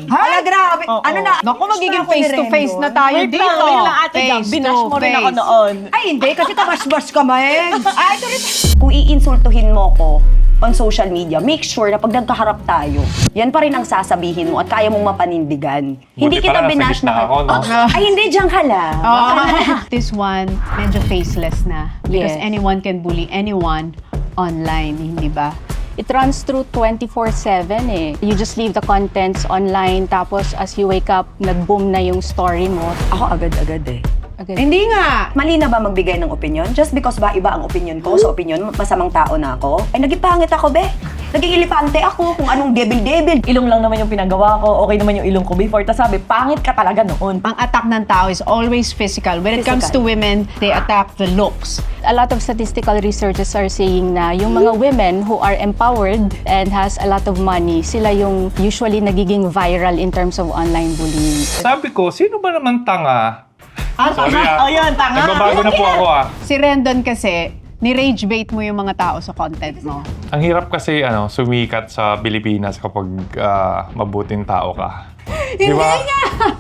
Hala, grabe. Oo. Ano na? Naku, magiging Gusto ako ni face-to-face Rendon. na tayo Wait dito. lang ate Jam. Binash mo rin ako noon. Ay, hindi. Kasi kabash-bash ka, Meg. Ay, ito rin. Kung iinsultuhin mo ko on social media, make sure na pag nagkaharap tayo, yan pa rin ang sasabihin mo at kaya mong mapanindigan. Hindi kita pala nasa binash gitna na ako, no? Ay, hindi, diyan ka lang. This one, medyo faceless na. Because Yes. anyone can bully anyone online, hindi ba? It runs through 24/7 eh. You just leave the contents online, tapos as you wake up, nag-boom na yung story mo. Ako agad-agad eh. Agad. Hindi nga. Mali na ba magbigay ng opinion? Just because ba iba ang opinion ko sa opinion, masamang tao na ako? Ay, naging pangit ako, be. Naging ilipante ako kung anong devil-devil. Ilong lang naman yung pinagawa ko. Okay naman yung ilong ko before. Tapos sabi, pangit ka talaga noon. Ang attack ng tao is always physical. When it comes to Physical. women, they attack the looks. A lot of statistical researchers are saying na yung mga women who are empowered and has a lot of money, sila yung usually nagiging viral in terms of online bullying. Sabi ko, sino ba naman tanga? Sorry Oh, yun, tanga. Nagbabago na po ako Si Rendon kasi, ni-rage bait mo yung mga tao sa content mo. Ang hirap kasi sumikat sa Pilipinas kapag mabuting tao ka. Hindi nga!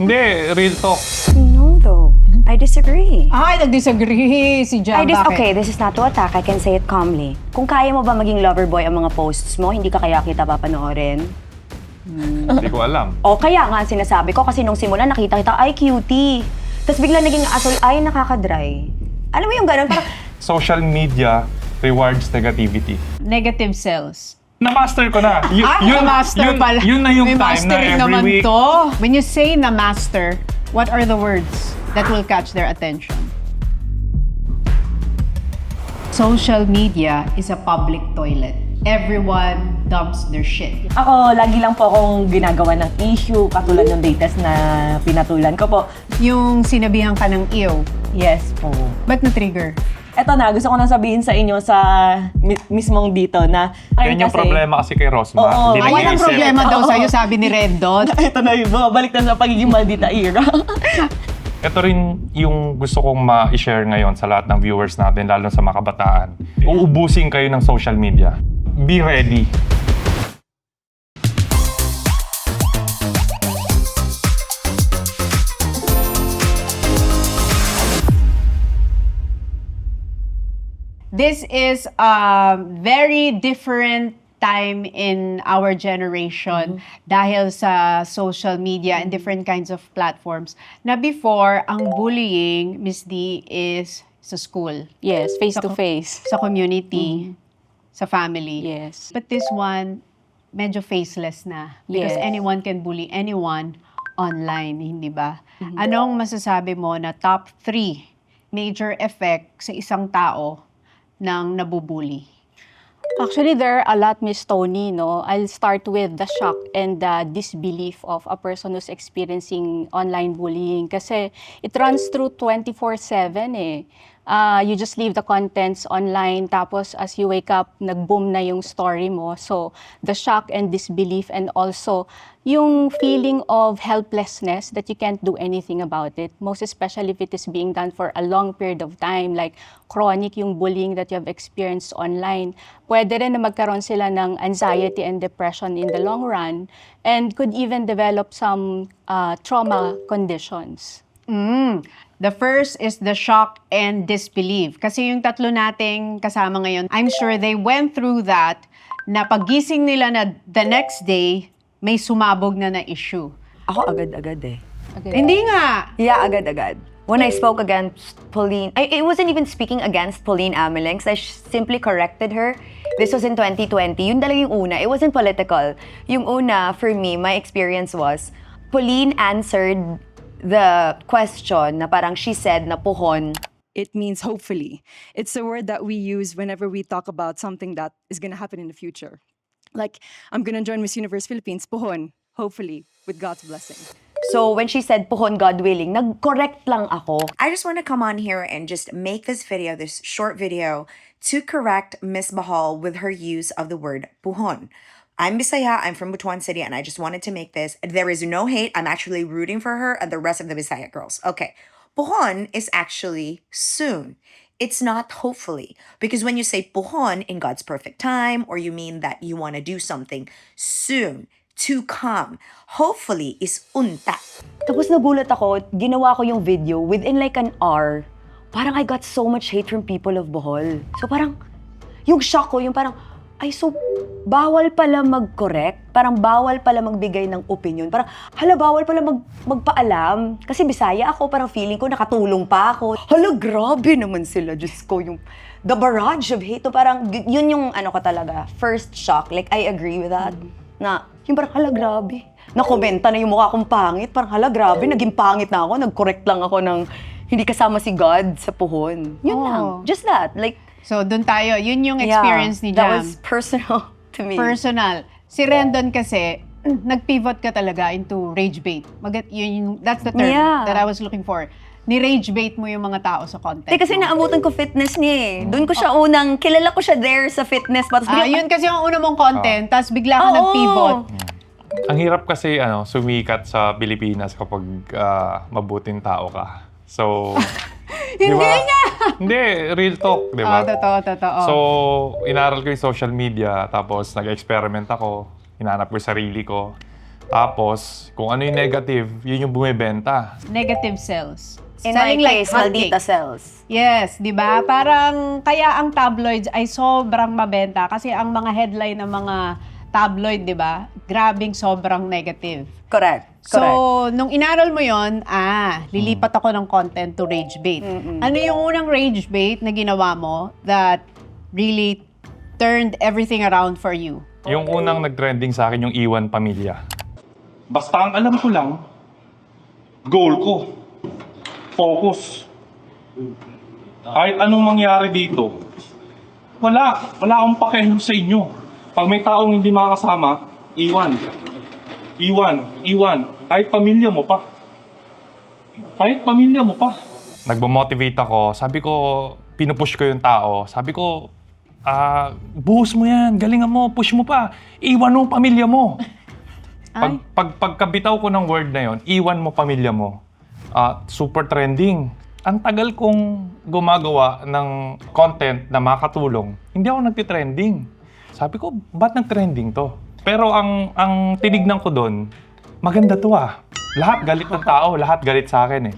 Hindi, real talk. No, though. I disagree. Ay, nag-disagree si Jam. Bakit? Okay, this is not to attack. I can say it calmly. Kung kaya mo ba maging lover boy ang mga posts mo, hindi ka kaya kita papanoorin? Hindi ko alam. O kaya nga sinasabi ko kasi nung simula nakita kita, ay cutie. Tapos bigla naging asol, ay nakaka-dry. Alam mo yung ganun, parang Social media rewards negativity. Negative cells. Na-master ko na. na-master pala. Yun na yung May time na mastering every naman week. to. When you say na master, what are the words that will catch their attention? Social media is a public toilet. Everyone dumps their shit. Ako, lagi lang po akong ginagawa ng issue, katulad ng latest na pinatulan ko po. Yung sinabihan ka ng ew, Yes po. ba't na-trigger? Eto na, gusto ko nang sabihin sa inyo sa mismong dito na... Yan yung problema kasi kay Rosma. Oo. Hindi Ay, walang nag-iisip. problema daw sa'yo, sabi ni Rendon. Ito na yun, balik na sa pagiging maldita era. Ito rin yung gusto kong ma-share ngayon sa lahat ng viewers natin, lalo sa mga kabataan. Uubusin kayo ng social media. Be ready. This is a very different time in our generation dahil sa social media and different kinds of platforms. Na before, ang bullying, Miss D, is sa school, Yes, face to face. sa community, sa family. Yes. But this one, medyo faceless na. Because Yes. anyone can bully anyone online, hindi ba? Anong masasabi mo na top 3 major effect sa isang tao ng nabubully? Actually, there are a lot, Miss Tony, no? I'll start with the shock and the disbelief of a person who's experiencing online bullying. Kasi it runs through 24/7 eh. You just leave the contents online, tapos as you wake up, nag-boom na yung story mo. So, the shock and disbelief, and also yung feeling of helplessness that you can't do anything about it. Most especially if it is being done for a long period of time, like chronic yung bullying that you have experienced online. Pwede rin na magkaroon sila ng anxiety and depression in the long run, and could even develop some trauma conditions. The first is the shock and disbelief. Kasi yung tatlo nating kasama ngayon, I'm sure they went through that, na pagising nila na the next day, may sumabog na issue. ako agad-agad eh. Hindi nga. Yeah, agad-agad. When I spoke against Pauline, I wasn't even speaking against Pauline Amelinx. I simply corrected her. This was in 2020. Yun talaga yung una. It wasn't political. Yung una, for me, my experience was, Pauline answered the question na parang she said na puhon. It means hopefully. It's a word that we use whenever we talk about something that is going to happen in the future. Like, I'm going to join Miss Universe Philippines, pohon, hopefully, with God's blessing. So when she said puhon, God willing, nag-correct lang ako. I just want to come on here and just make this video, this short video, to correct Miss Bahal with her use of the word puhon. I'm Bisaya, I'm from Butuan City, and I just wanted to make this. There is no hate. I'm actually rooting for her and the rest of the Bisaya girls. Okay. Puhon is actually soon. It's not hopefully. Because when you say puhon in God's perfect time, or you mean that you want to do something soon, to come, hopefully, is unta. Tapos nagulat ako, ginawa ko yung video within like an hour. Parang I got so much hate from people of Bohol. So parang, yung shock ko, yung parang, ay so, bawal pala mag-correct? Parang bawal pala magbigay ng opinion? Parang, hala, bawal pala magpaalam? Kasi Bisaya ako, parang feeling ko nakatulong pa ako. Hala, grabe naman sila. Diyos ko, yung the barrage of hate. Parang, yun yung ano ko talaga, first shock. Like, I agree with that. Na, yung parang, hala, grabe. Nakomenta na yung mukha kong pangit. Parang, hala, grabe, naging pangit na ako. Nag-correct lang ako ng hindi kasama si God sa puhon. Yun lang. Just that. Like, So, doon tayo. Yun yung experience ni that Jam. was personal to me. Personal. Si Rendon kasi, nag-pivot ka talaga into rage bait. That's the term Yeah. that I was looking for. Ni-rage bait mo yung mga tao sa content Kasi mo. naabutan ko fitness niya eh. Doon ko siya kilala ko siya there sa fitness. Tapos Yun kasi yung una mong content, tapos bigla ka Oo. nag-pivot. Ang hirap kasi sumikat sa Pilipinas kapag mabuting tao ka. So, Hindi nga! Hindi, real talk, di ba? Totoo. So, inaral ko yung social media, tapos nag-experiment ako, hinanap ko yung sarili ko. Tapos, kung ano yung negative, yun yung bumibenta. Negative sales. in Selling my like case, hotcakes. maldita cells. Yes, 'di ba? Parang kaya ang tabloids ay sobrang mabenta kasi ang mga headline ng mga tabloid, 'di ba? Grabing sobrang negative. Correct. So, Correct. nung inaral mo yon, lilipat ako ng content to rage bait. Ano yung unang rage bait na ginawa mo that really turned everything around for you? Yung unang nag-trending sa akin, yung Iwan Pamilya. Basta ang alam ko lang, goal ko, focus. Kahit anong mangyari dito, wala akong pakialam sa inyo. Pag may taong hindi makakasama, iwan. Kahit pamilya mo pa. Nagmo-motivate ako. Sabi ko, pinupush ko yung tao. Sabi ko, buhos mo yan, galingan mo, push mo pa. Iwan mo pamilya mo. Pagkabitaw ko ng word na yon, iwan mo pamilya mo. Super trending. Ang tagal kong gumagawa ng content na makatulong, hindi ako nagtitrending. Sabi ko, ba't nag-trending to? Pero ang tinignan ko doon, maganda to Lahat galit ng tao, lahat galit sa akin eh.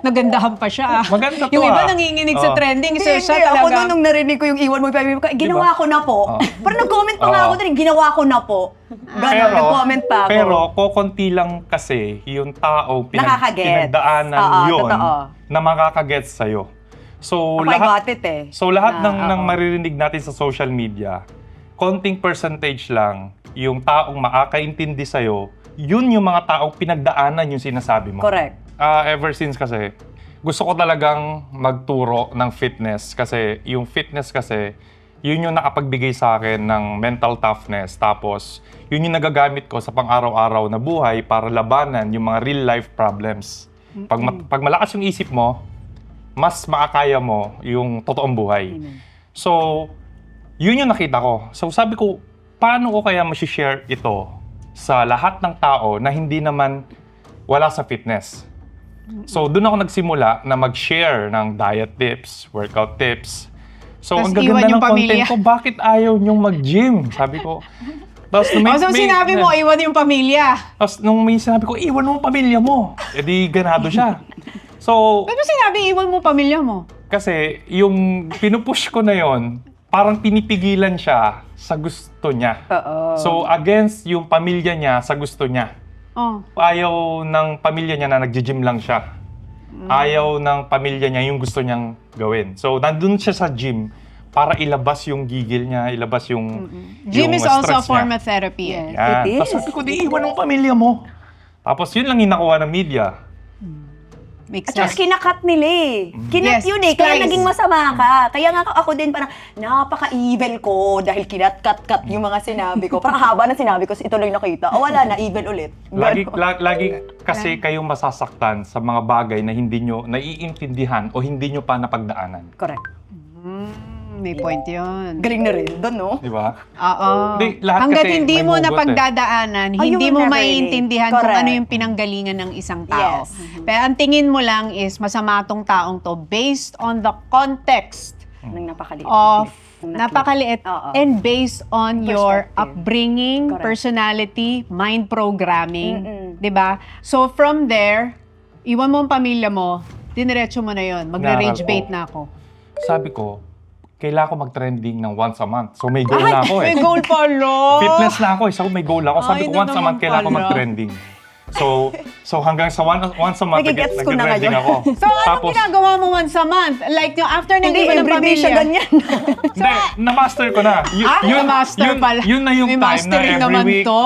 Nagandahan pa siya. Maganda to Yung iba nanginginig sa trending. So, siya Ako talaga. nung narinig ko yung iwan mo yung pamilya ko, ginawa ko na po. Parang nag-comment pa nga ako din, ginawa ko na po. Ganon, nag-comment pa ako. Pero kokonti lang kasi yung tao Nakakagets. pinagdaanan yun totoo. na makakagets sa'yo. So, Ako, I got it eh. So lahat ng maririnig natin sa social media, konting percentage lang yung taong makakaintindi sa'yo, yun yung mga taong pinagdaanan yung sinasabi mo. Correct. Ever since kasi, gusto ko talagang magturo ng fitness kasi yung fitness kasi, yun yung nakapagbigay sa akin ng mental toughness. Tapos, yun yung nagagamit ko sa pang-araw-araw na buhay para labanan yung mga real-life problems. Pag malakas yung isip mo, mas makakaya mo yung totoong buhay. So, yun yung nakita ko. So, sabi ko, paano ko kaya ma-share ito sa lahat ng tao na hindi naman wala sa fitness? So, doon ako nagsimula na mag-share ng diet tips, workout tips. So, Tas ang gaganda iwan ng yung content pamilya. ko, bakit ayaw niyong mag-gym? Sabi ko. Tapos, So, sinabi mo, iwan yung pamilya. Tapos, nung may sinabi ko, iwan mo ang pamilya mo. E di, ganado siya. So, Ba't mo sinabi, iwan mo pamilya mo? kasi yung pinupush ko na yon, parang pinipigilan siya sa gusto niya. So, against yung pamilya niya sa gusto niya. Oh. Ayaw ng pamilya niya na nagji-gym lang siya. Ayaw ng pamilya niya yung gusto niyang gawin. So, nandun siya sa gym para ilabas yung gigil niya, ilabas yung Gym yung is also a stress form niya. of therapy. Yes. Yan. It Tapos is. sabi ko, di iwan ang pamilya mo. Tapos yun lang yung nakuha ng media. Makes At saka sense. kinakat nila eh. Kinat Yes, yun eh. Kaya splice. naging masama ka. Kaya nga ako din parang napaka-evil ko dahil kinat-cut-cut yung mga sinabi ko. Parang haba na sinabi ko, ito lang yung nakita. O wala na, evil ulit. Lagi kasi kayong masasaktan sa mga bagay na hindi nyo naiintindihan o hindi nyo pa napagdaanan. Correct. May point yun. Galing na rin doon, no? Di ba? Oo. Hindi, lahat Hanggat kasi hindi may mo hugot napagdadaanan, Oh, hindi you will mo never maiintindihan relate. kung Correct. ano yung pinanggalingan ng isang tao. Yes. Pero ang tingin mo lang is masama tong taong to based on the context ng napakaliit. of Ng napakaliit Oo. and based on your Perspective. upbringing, Correct. personality, mind programming, Mm-mm. 'di ba? So from there, iwan mo ang pamilya mo, diniretso mo na 'yon. Magre-rage Inaral ko. bait na ako. Sabi ko, kailangan ko mag-trending ng once a month. So may goal na ako eh. May goal pala. Fitness na ako eh. So may goal ako. Ay, Sabi ko, na once a naman month kailangan ko pala. mag-trending. So hanggang sa once a month, Nagigets ko na nag-trending ngayon. ako. So anong ginagawa mo once a month? Like yung after ng Hindi, iba ng everyday siya pamilya. ganyan. Hindi, na-master ko na. Na-master pala. Yun na yung May time na mastering every naman week. to.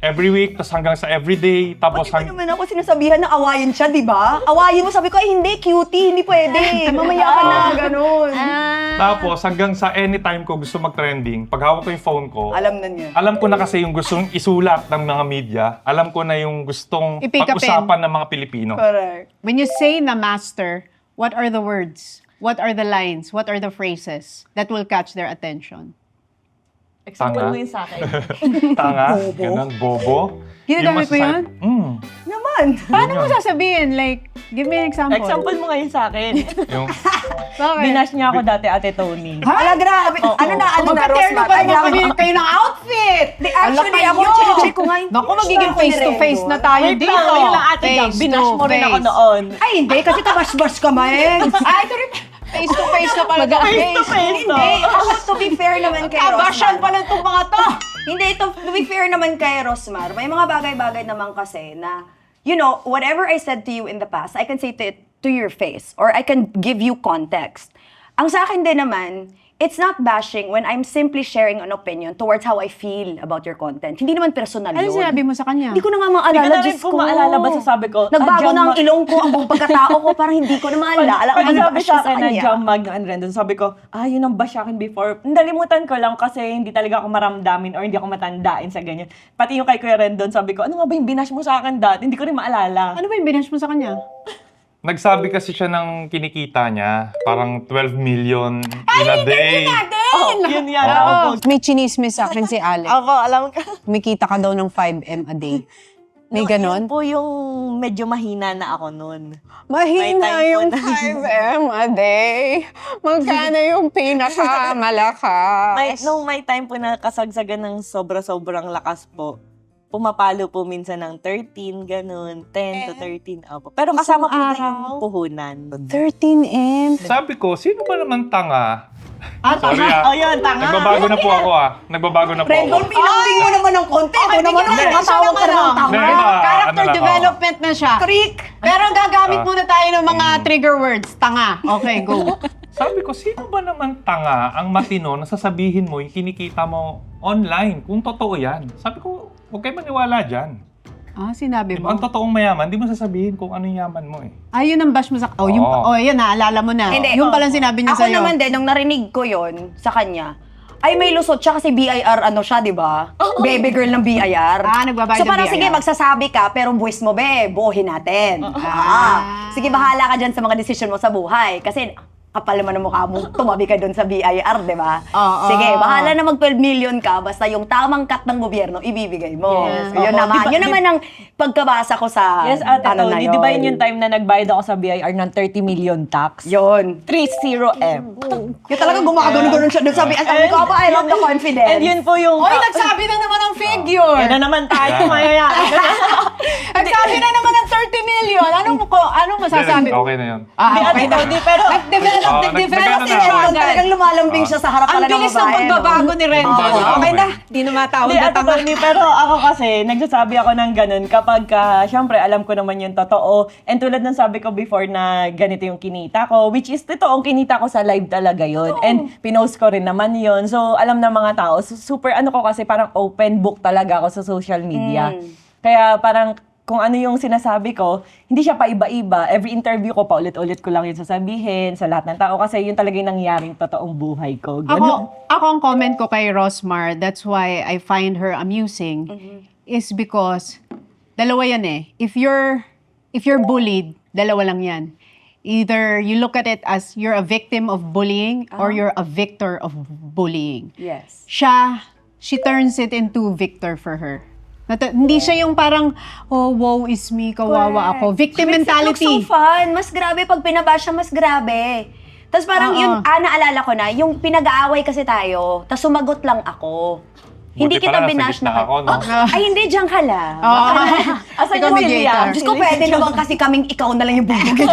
Every week, tapos hanggang sa everyday, tapos Di ba naman ako sinasabihan na awayin siya, di ba? Awayin mo, sabi ko, ay hindi, cutie, hindi pwede. Mamaya ka na, ganun. tapos hanggang sa anytime ko gusto mag-trending, pag hawak ko yung phone ko, Alam na niya. alam ko na kasi yung gustong isulat ng mga media, alam ko na yung gustong Ipikapin. pag-usapan ng mga Pilipino. Correct. When you say na master, what are the words? What are the lines? What are the phrases that will catch their attention? Example Tanga. mo yun sa akin. Tanga, ganun, bobo. Ginagamit mo yun? Naman. Paano mo sasabihin? Like, give me an example. Example mo ngayon sa akin. Yung, Bakit? Binash niya ako dati, Ate Tony. Ala, grabe. Ano na, Magka-terno Rosmar? pa Ay, naman kami grabe. kayo ng outfit! Actually, ako, check ko nga yung Naku, post magiging na ako ni face-to-face Rendon. na tayo Wait dito. lang, wait lang, Ate Jam. Binash mo rin ako noon. Ay, hindi, kasi tabas-bas ka, Meg. Ay, ito rin. Face-to-face na pala. Face to face, no? Hindi, ako, to be fair naman kay Kabasyan Rosmar. pala itong mga to. Hindi, to be fair naman kay Rosmar, may mga bagay-bagay naman kasi na, you know, whatever I said to you in the past, I can say to your face or I can give you context. Ang sa akin din naman, it's not bashing when I'm simply sharing an opinion towards how I feel about your content. Hindi naman personal Ano yun. sinabi mo sa kanya? Hindi ko na nga Hindi maalala, ko na rin Diyos po ko. maalala, basta sabi ko, Nagbago Jam na ang Mag- ilong ko, ang buong pagkatao ko, parang hindi ko na maalala. Pag Ano sabi ba sa siya akin na kanya? Jam Mag and Rendon, sabi ko, yun ang bash akin before. Nalimutan ko lang kasi hindi talaga ako maramdamin or hindi ako matandain sa ganyan. Pati yung kay Kuya Rendon, sabi ko, ano nga ba yung binash mo sa akin dati? Hindi ko rin maalala. Ano ba yung binash mo sa kanya? nagsabi kasi siya ng kinikita niya, parang 12 million in a day. Oh, yun yan. Oo. May chinismis sa akin si Alex. Ako, alam ka. Kumikita ka daw ng 5M a day. May ganon? Yun po yung medyo mahina na ako nun. Mahina May time po yung na- 5M a day. Magkano yung pinakamalakas? May time po na kasagsagan ng sobra-sobrang lakas po. Pumapalo po minsan ng 13, ganun. 10 to 13. Opo. Pero kasama po na yung puhunan. 13M. Sabi ko, sino ba naman tanga? Ah, Sorry Oh, yun, tanga. Nagbabago na po ako Nagbabago na po ako. Rendon, pinambing mo naman ng konti. Ako naman ang tumatawag ka ng tama. Hindi, iba, Character ano lang, development na siya. Trick. Pero gagamit muna tayo ng mga trigger words. Tanga. Okay, go. Sabi ko, sino ba naman tanga ang matino na sasabihin mo yung kinikita mo online kung totoo yan? Sabi ko, huwag kayo maniwala dyan. Ah, sinabi mo. Ang totoong mayaman, di mo sasabihin kung ano yung yaman mo eh. Ay, yun ang bash mo sa... Oh, yung, Oo. yun, naalala mo na. Hindi, Yung palang sinabi niya ako sa'yo. naman din, nung narinig ko yon sa kanya, ay may lusot siya kasi BIR ano siya, di ba? Baby girl ng BIR. Ah, nagbabayad So ng parang BIR. sige, magsasabi ka, pero voice mo be, buuhin natin. Sige, bahala ka dyan sa mga decision mo sa buhay. Kasi kapal naman ang mukha mo, tumabi ka doon sa BIR, di ba? Oo. Sige, bahala na mag 12 million ka, basta yung tamang cut ng gobyerno, ibibigay mo. Yes. Yun Oo, naman, di ba- yun naman ang pagkabasa ko sa Yes, Ate ano na Tony, di ba yun yung time na nagbayad ako sa BIR ng 30 million tax? Yun. 30M. Yung talagang gumagano-ganon siya doon. Sabi ko, I love the confidence. And yun po yung... Oy, nagsabi na naman ng figure. Yan na naman tayo, mayayari. Nagsabi na naman ng 30 million. Anong masasabi? Okay na yun. Ah, Di, okay Ate na. Tony, pero... Nag-develop nag-develop Si na Rendon, ako. talagang lumalambing siya sa harap Ang pala ng bilis ng babae. pagbabago ni Rendon. Oo, Okay okay. na. Di na matawag Hindi, na Ate tama. Tony, pero ako kasi, nagsasabi ako ng ganun kapag, syempre, alam ko naman yung totoo. And tulad ng sabi ko before na ganito yung kinita ko, which is totoong kinita ko sa live talaga yon. And pinost ko rin naman yon. So, alam ng mga tao, super ano ko kasi parang open book talaga ako sa social media. Kaya parang kung ano yung sinasabi ko, hindi siya pa iba-iba. Every interview ko, paulit-ulit ko lang yun sasabihin sa lahat ng tao kasi yun talaga yung nangyaring totoong buhay ko. Ganun. Ako ang comment ko kay Rosmar, that's why I find her amusing, is because, dalawa yan eh. If you're bullied, dalawa lang yan. Either you look at it as you're a victim of bullying or you're a victor of bullying. Yes. She turns it into victor for her. Hindi siya yung parang, oh, woe is me, kawawa ako. Victim Makes it look mentality. so fun. Mas grabe pag pinabash siya, mas grabe. Tapos parang naalala ko na, yung pinag-aaway kasi tayo, tapos sumagot lang ako. Hindi Buti kita pala, nasa binash gitna na ako, no? Ay, hindi, diyan ka lang. Asan Ikaw yung mediator. Celia? Diyos ko, pwede naman kasi kaming ikaw na lang yung bubugin.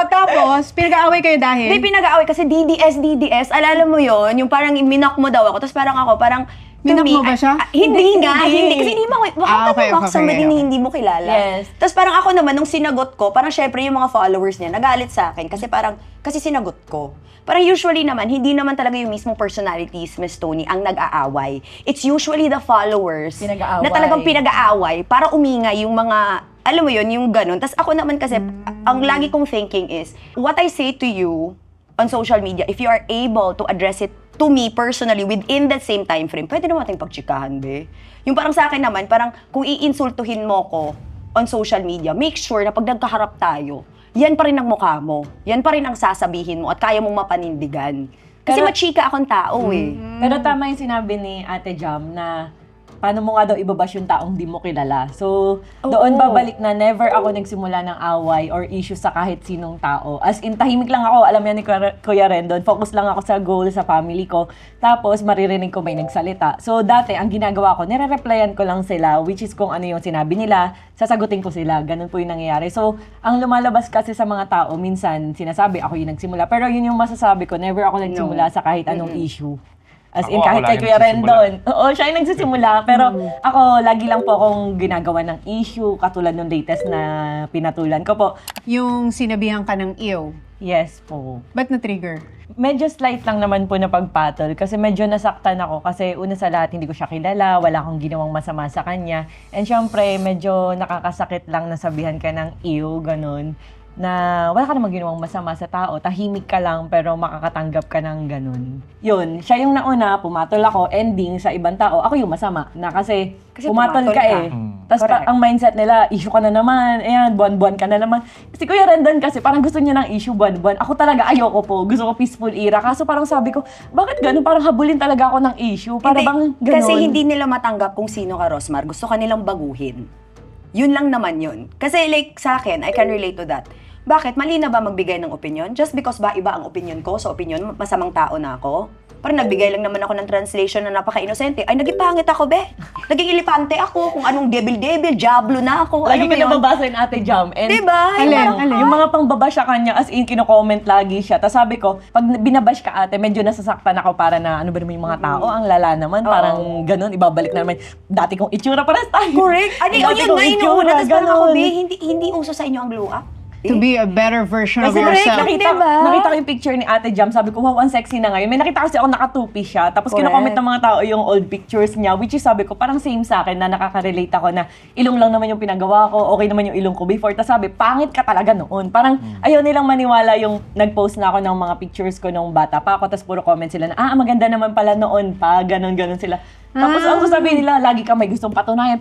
Tapos, pinag-aaway kayo dahil? Hindi pinag-aaway kasi DDS. Alala mo yon, yung parang minak mo daw ako. Tapos parang ako, parang to Minak me, mo ba siya? Hindi nga, hindi. Kasi hindi mo, how okay, can you mock somebody okay. na hindi mo kilala? Yes. Tapos parang ako naman, nung sinagot ko, parang syempre yung mga followers niya, nagalit sa akin. Kasi sinagot ko. Parang usually naman, hindi naman talaga yung mismong personalities, Miss Tony, ang nag-aaway. It's usually the followers Pinag-aaway. na talagang pinag-aaway para umingay yung mga, alam mo yun, yung ganun. Tapos ako naman kasi, ang lagi kong thinking is, what I say to you on social media, if you are able to address it to me personally within that same time frame, pwede naman ating pagtsikahan, be. Yung parang sa akin naman, parang kung iinsultuhin mo ko on social media, make sure na pag nagkaharap tayo, yan pa rin ang mukha mo. Yan pa rin ang sasabihin mo at kaya mong mapanindigan. Kasi Pero- machika akong tao eh. Pero tama yung sinabi ni Ate Jam na paano mo nga daw ibabash yung taong di mo kilala. So, doon babalik na never ako nagsimula ng away or issue sa kahit sinong tao. As in, tahimik lang ako. Alam yan ni Kuya Rendon. Focus lang ako sa goal, sa family ko. Tapos, maririnig ko may nagsalita. So, dati, ang ginagawa ko, nire-replyan ko lang sila, which is kung ano yung sinabi nila, sasagutin ko sila. Ganun po yung nangyayari. So, ang lumalabas kasi sa mga tao, minsan, sinasabi, ako yung nagsimula. Pero yun yung masasabi ko, never ako nagsimula sa kahit anong issue. As in, Ako kahit kay lagi Kuya nagsisimula. Rendon. Oo, siya yung nagsisimula. Pero ako, lagi lang po akong ginagawa ng issue, katulad ng latest na pinatulan ko po. Yung sinabihan ka ng ew, Yes po. ba't na-trigger? Medyo slight lang naman po na pagpatol kasi medyo nasaktan ako kasi una sa lahat hindi ko siya kilala, wala akong ginawang masama sa kanya. And syempre, medyo nakakasakit lang na sabihan ka ng ew, ganun. Na wala ka namang ginawang masama sa tao, tahimik ka lang pero makakatanggap ka ng ganun. Yun, siya yung nauna, pumatol ako, ending sa ibang tao, ako yung masama. Na kasi pumatol pumatol ka ka. eh. Tapos ang mindset nila, issue ka na naman, ayan, buwan-buwan ka na naman. Kasi Kuya Rendon kasi parang gusto niya ng issue buwan-buwan. Ako talaga ayoko po, gusto ko peaceful era. Kaso parang sabi ko, bakit ganun? Parang habulin talaga ako ng issue. Para bang ganun? Kasi hindi nila matanggap kung sino ka, Rosmar. Gusto ka nilang baguhin. Yun lang naman yun. Kasi like sa akin, I can relate to that. Bakit? Mali na ba magbigay ng opinion? Just because ba iba ang opinion ko sa opinion, masamang tao na ako? Parang nagbigay lang naman ako ng translation na napaka-inosente. Ay, naging pangit ako, be. Naging elepante ako. Kung anong devil-devil, diablo na ako. Lagi Alam ko mo yun? nababasa yung Ate Jam. And Diba? Yung mga pangbabash sa kanya, as in, kino-comment lagi siya. Tapos sabi ko, pag binabash ka ate, medyo nasasaktan ako para na, ano ba naman yung mga tao, ang lala naman, parang ganun, ibabalik na naman. Dati kong itsura, parang tayo. Correct. Ano yun Dati nga, kong inuuna. Tapos parang ako, ganun. be, hindi uso sa inyo ang glow up. To be a better version of Kasi yourself. nakita ko yung picture ni Ate Jam. Sabi ko, wow, ang sexy na ngayon. May nakita kasi ako naka-two-piece siya. Tapos Correct. kino-comment ng mga tao yung old pictures niya. Which is sabi ko, parang same sa akin na nakaka-relate ako na ilong lang naman yung pinagawa ko. Okay naman yung ilong ko before. Tapos sabi, pangit ka talaga noon. Parang ayaw nilang maniwala yung nag-post na ako ng mga pictures ko nung bata pa ako. Tapos puro comment sila na, maganda naman pala noon pa. Ganon sila. Tapos ang sasabihin nila, lagi ka may gustong patunayan.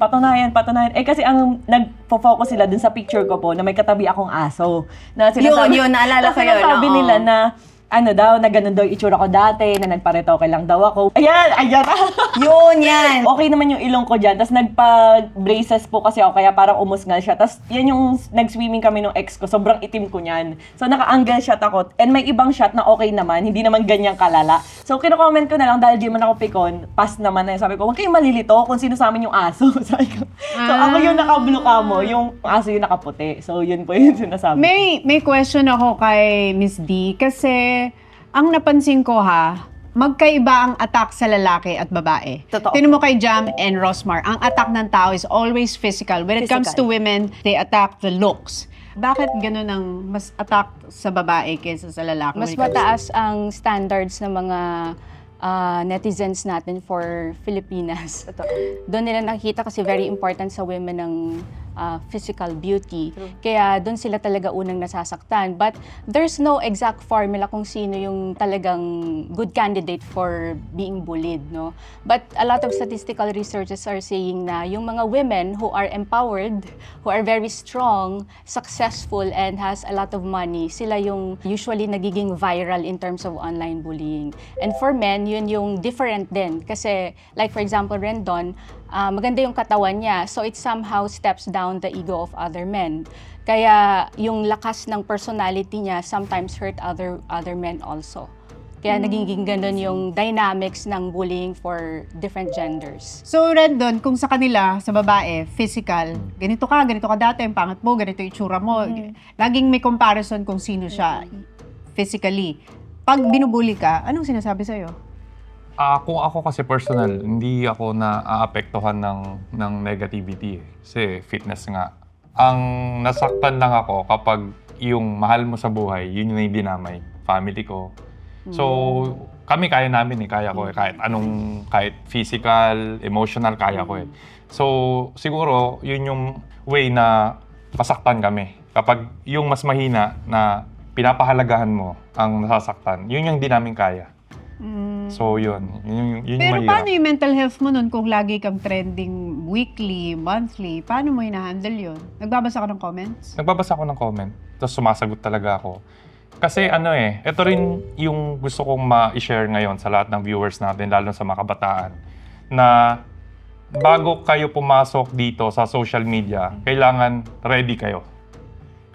Eh kasi ang nagpo-focus sila dun sa picture ko po na may katabi akong aso. Na Yun, naalala ko yun, Sinasabi oo. nila na na ganun daw yung itsura ko dati, na nagparetoke lang daw ako. Ayan! Yun, yan. Okay naman yung ilong ko dyan. Tapos nagpa-braces po kasi ako, kaya parang umusngal siya. Tapos yan yung nag-swimming kami nung ex ko. Sobrang itim ko niyan. So naka-angle shot ako. And may ibang shot na okay naman. Hindi naman ganyang kalala. So kino-comment ko na lang dahil di man ako pikon. Pass naman na. Sabi ko, huwag kayong malilito kung sino sa amin yung aso. Sabi ko. So ako yung naka-blue camo, yung aso yung nakaputi. So yun po yung sinasabi. May question ako kay Miss D kasi ang napansin ko magkaiba ang attack sa lalaki at babae. Totoo. Tingnan mo kay Jam and Rosmar, ang attack ng tao is always physical. When it comes to women, they attack the looks. Bakit ganun ang mas attack sa babae kaysa sa lalaki? Mas when it comes to- mataas ang standards ng mga netizens natin for Filipinas. Doon nila nakikita kasi very important sa women ng physical beauty. Kaya doon sila talaga unang nasasaktan. But there's no exact formula kung sino yung talagang good candidate for being bullied, no? But a lot of statistical researchers are saying na yung mga women who are empowered, who are very strong, successful, and has a lot of money, sila yung usually nagiging viral in terms of online bullying. And for men, yun yung different din. Kasi, like for example, Rendon, maganda yung katawan niya, so it somehow steps down the ego of other men. Kaya yung lakas ng personality niya sometimes hurt other men also. Kaya nagiging ganun yung dynamics ng bullying for different genders. So, Rendon, kung sa kanila, sa babae, physical, ganito ka dati, ang pangat mo, ganito yung itsura mo. Laging may comparison kung sino siya physically. Pag binubuli ka, anong sinasabi sa'yo? Kung ako kasi personal, hindi ako na-aapektuhan ng negativity eh. Kasi fitness nga. Ang nasaktan lang ako kapag yung mahal mo sa buhay, yun yung dinamay. Family ko. So, kami kaya namin eh. Kaya ko eh. Kahit physical, emotional, kaya ko eh. So, siguro, yun yung way na masaktan kami. Kapag yung mas mahina na pinapahalagahan mo ang nasasaktan, yun yung hindi namin kaya. So, yun yung Pero mahirap. paano yung mental health mo nun kung lagi kang trending weekly, monthly? Paano mo hina-handle yun? Nagbabasa ka ng comments? Nagbabasa ako ng comment, tapos sumasagot talaga ako. Kasi ito rin yung gusto kong ma-share ngayon sa lahat ng viewers natin, lalo sa mga kabataan, na bago kayo pumasok dito sa social media, kailangan ready kayo.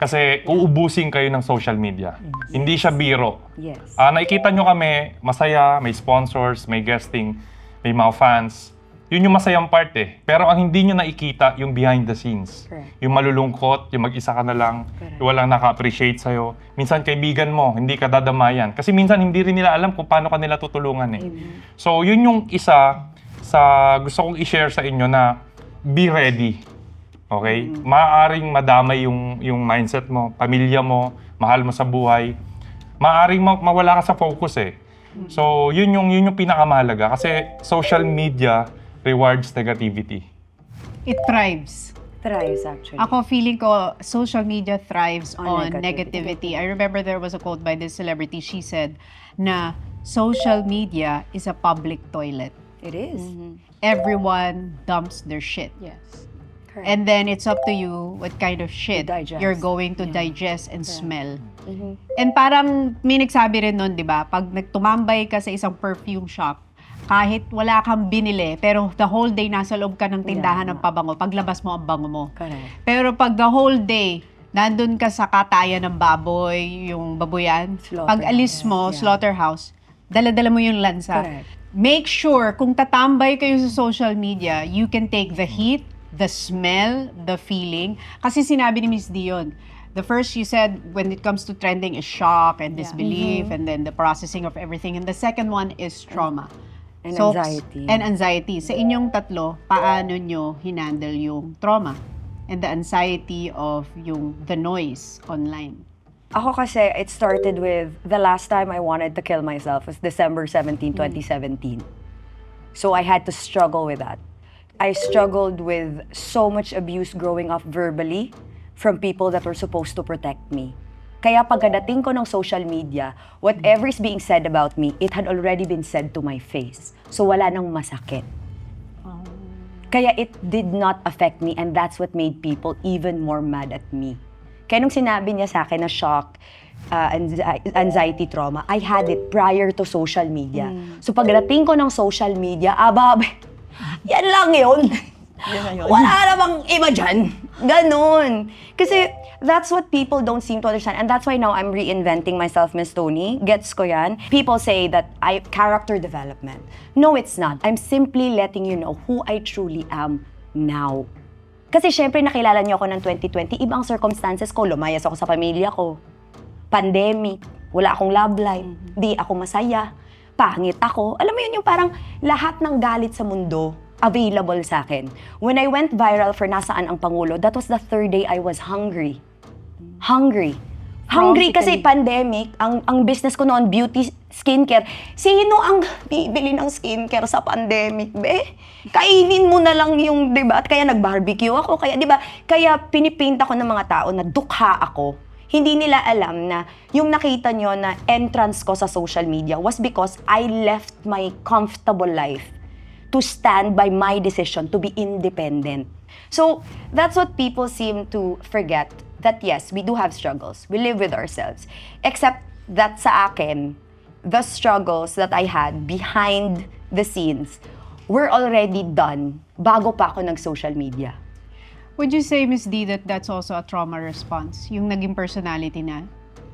Kasi uubusin kayo ng social media. Hindi siya biro. Yes. Nakikita nyo kami, masaya, may sponsors, may guesting, may mga fans. Yun yung masayang part eh. Pero ang hindi nyo nakikita, yung behind the scenes. Correct. Yung malulungkot, yung mag-isa ka na lang, yung walang naka-appreciate sa'yo. Minsan kaibigan mo, hindi ka dadamayan. Kasi minsan hindi rin nila alam kung paano ka nila tutulungan eh. So yun yung isa sa gusto kong i-share sa inyo na be ready. Okay? Maaaring madamay yung mindset mo, pamilya mo, mahal mo sa buhay. Maaaring mawala ka sa focus eh. So, yun yung pinakamahalaga kasi social media rewards negativity. It thrives. Thrives actually. Ako, feeling ko, social media thrives On on negativity. I remember there was a quote by this celebrity. She said na social media is a public toilet. It is. Everyone dumps their shit. Yes. Correct. And then it's up to you what kind of shit digest. you're going to digest and smell. And parang may nagsabi rin nun, di ba? Pag nagtumambay ka sa isang perfume shop, kahit wala kang binili, pero the whole day nasa loob ka ng tindahan ng pabango, paglabas mo ang bango mo. Correct. Pero pag the whole day, nandun ka sa katayan ng baboy, yung baboyan, pag alis mo, slaughterhouse, dala-dala mo yung lansa. Correct. Make sure, kung tatambay kayo sa social media, you can take the heat, the smell, the feeling. Kasi sinabi ni Miss Dion, the first you said when it comes to trending is shock and disbelief and then the processing of everything. And the second one is trauma. And anxiety. And anxiety. Sa inyong tatlo, paano nyo hinandle yung trauma and the anxiety of the noise online? Ako kasi, it started with the last time I wanted to kill myself was December 17, 2017. So I had to struggle with that. I struggled with so much abuse growing up verbally from people that were supposed to protect me. Kaya pagkadating ko ng social media, whatever is being said about me, it had already been said to my face. So wala nang masakit. Kaya it did not affect me and that's what made people even more mad at me. Kaya nung sinabi niya sa akin na shock, anxiety, trauma, I had it prior to social media. So pagdating ko ng social media, yan lang yun. Wala namang iba dyan. Ganon. Kasi that's what people don't seem to understand. And that's why now I'm reinventing myself, Miss Tony. Gets ko yan. People say that character development. No, it's not. I'm simply letting you know who I truly am now. Kasi syempre nakilala niyo ako ng 2020, ibang circumstances ko. Lumayas ako sa pamilya ko. Pandemic. Wala akong love life. Di ako masaya. Pangit ako. Alam mo yun yung parang lahat ng galit sa mundo available sa akin. When I went viral for Nasaan ang Pangulo, that was the third day I was hungry. Hungry kasi pandemic, ang business ko noon, beauty, skincare. Sino ang bibili ng skincare sa pandemic, be? Kainin mo na lang yung, di ba? Kaya nag-barbecue ako, kaya, di ba? Kaya pinipaint ako ng mga tao na dukha ako. Hindi nila alam na yung nakita nyo na entrance ko sa social media was because I left my comfortable life to stand by my decision to be independent. So, that's what people seem to forget, that yes, we do have struggles. We live with ourselves. Except that sa akin, the struggles that I had behind the scenes were already done bago pa ako nag-social media. Would you say, Miss D, that that's also a trauma response? Yung naging personality na?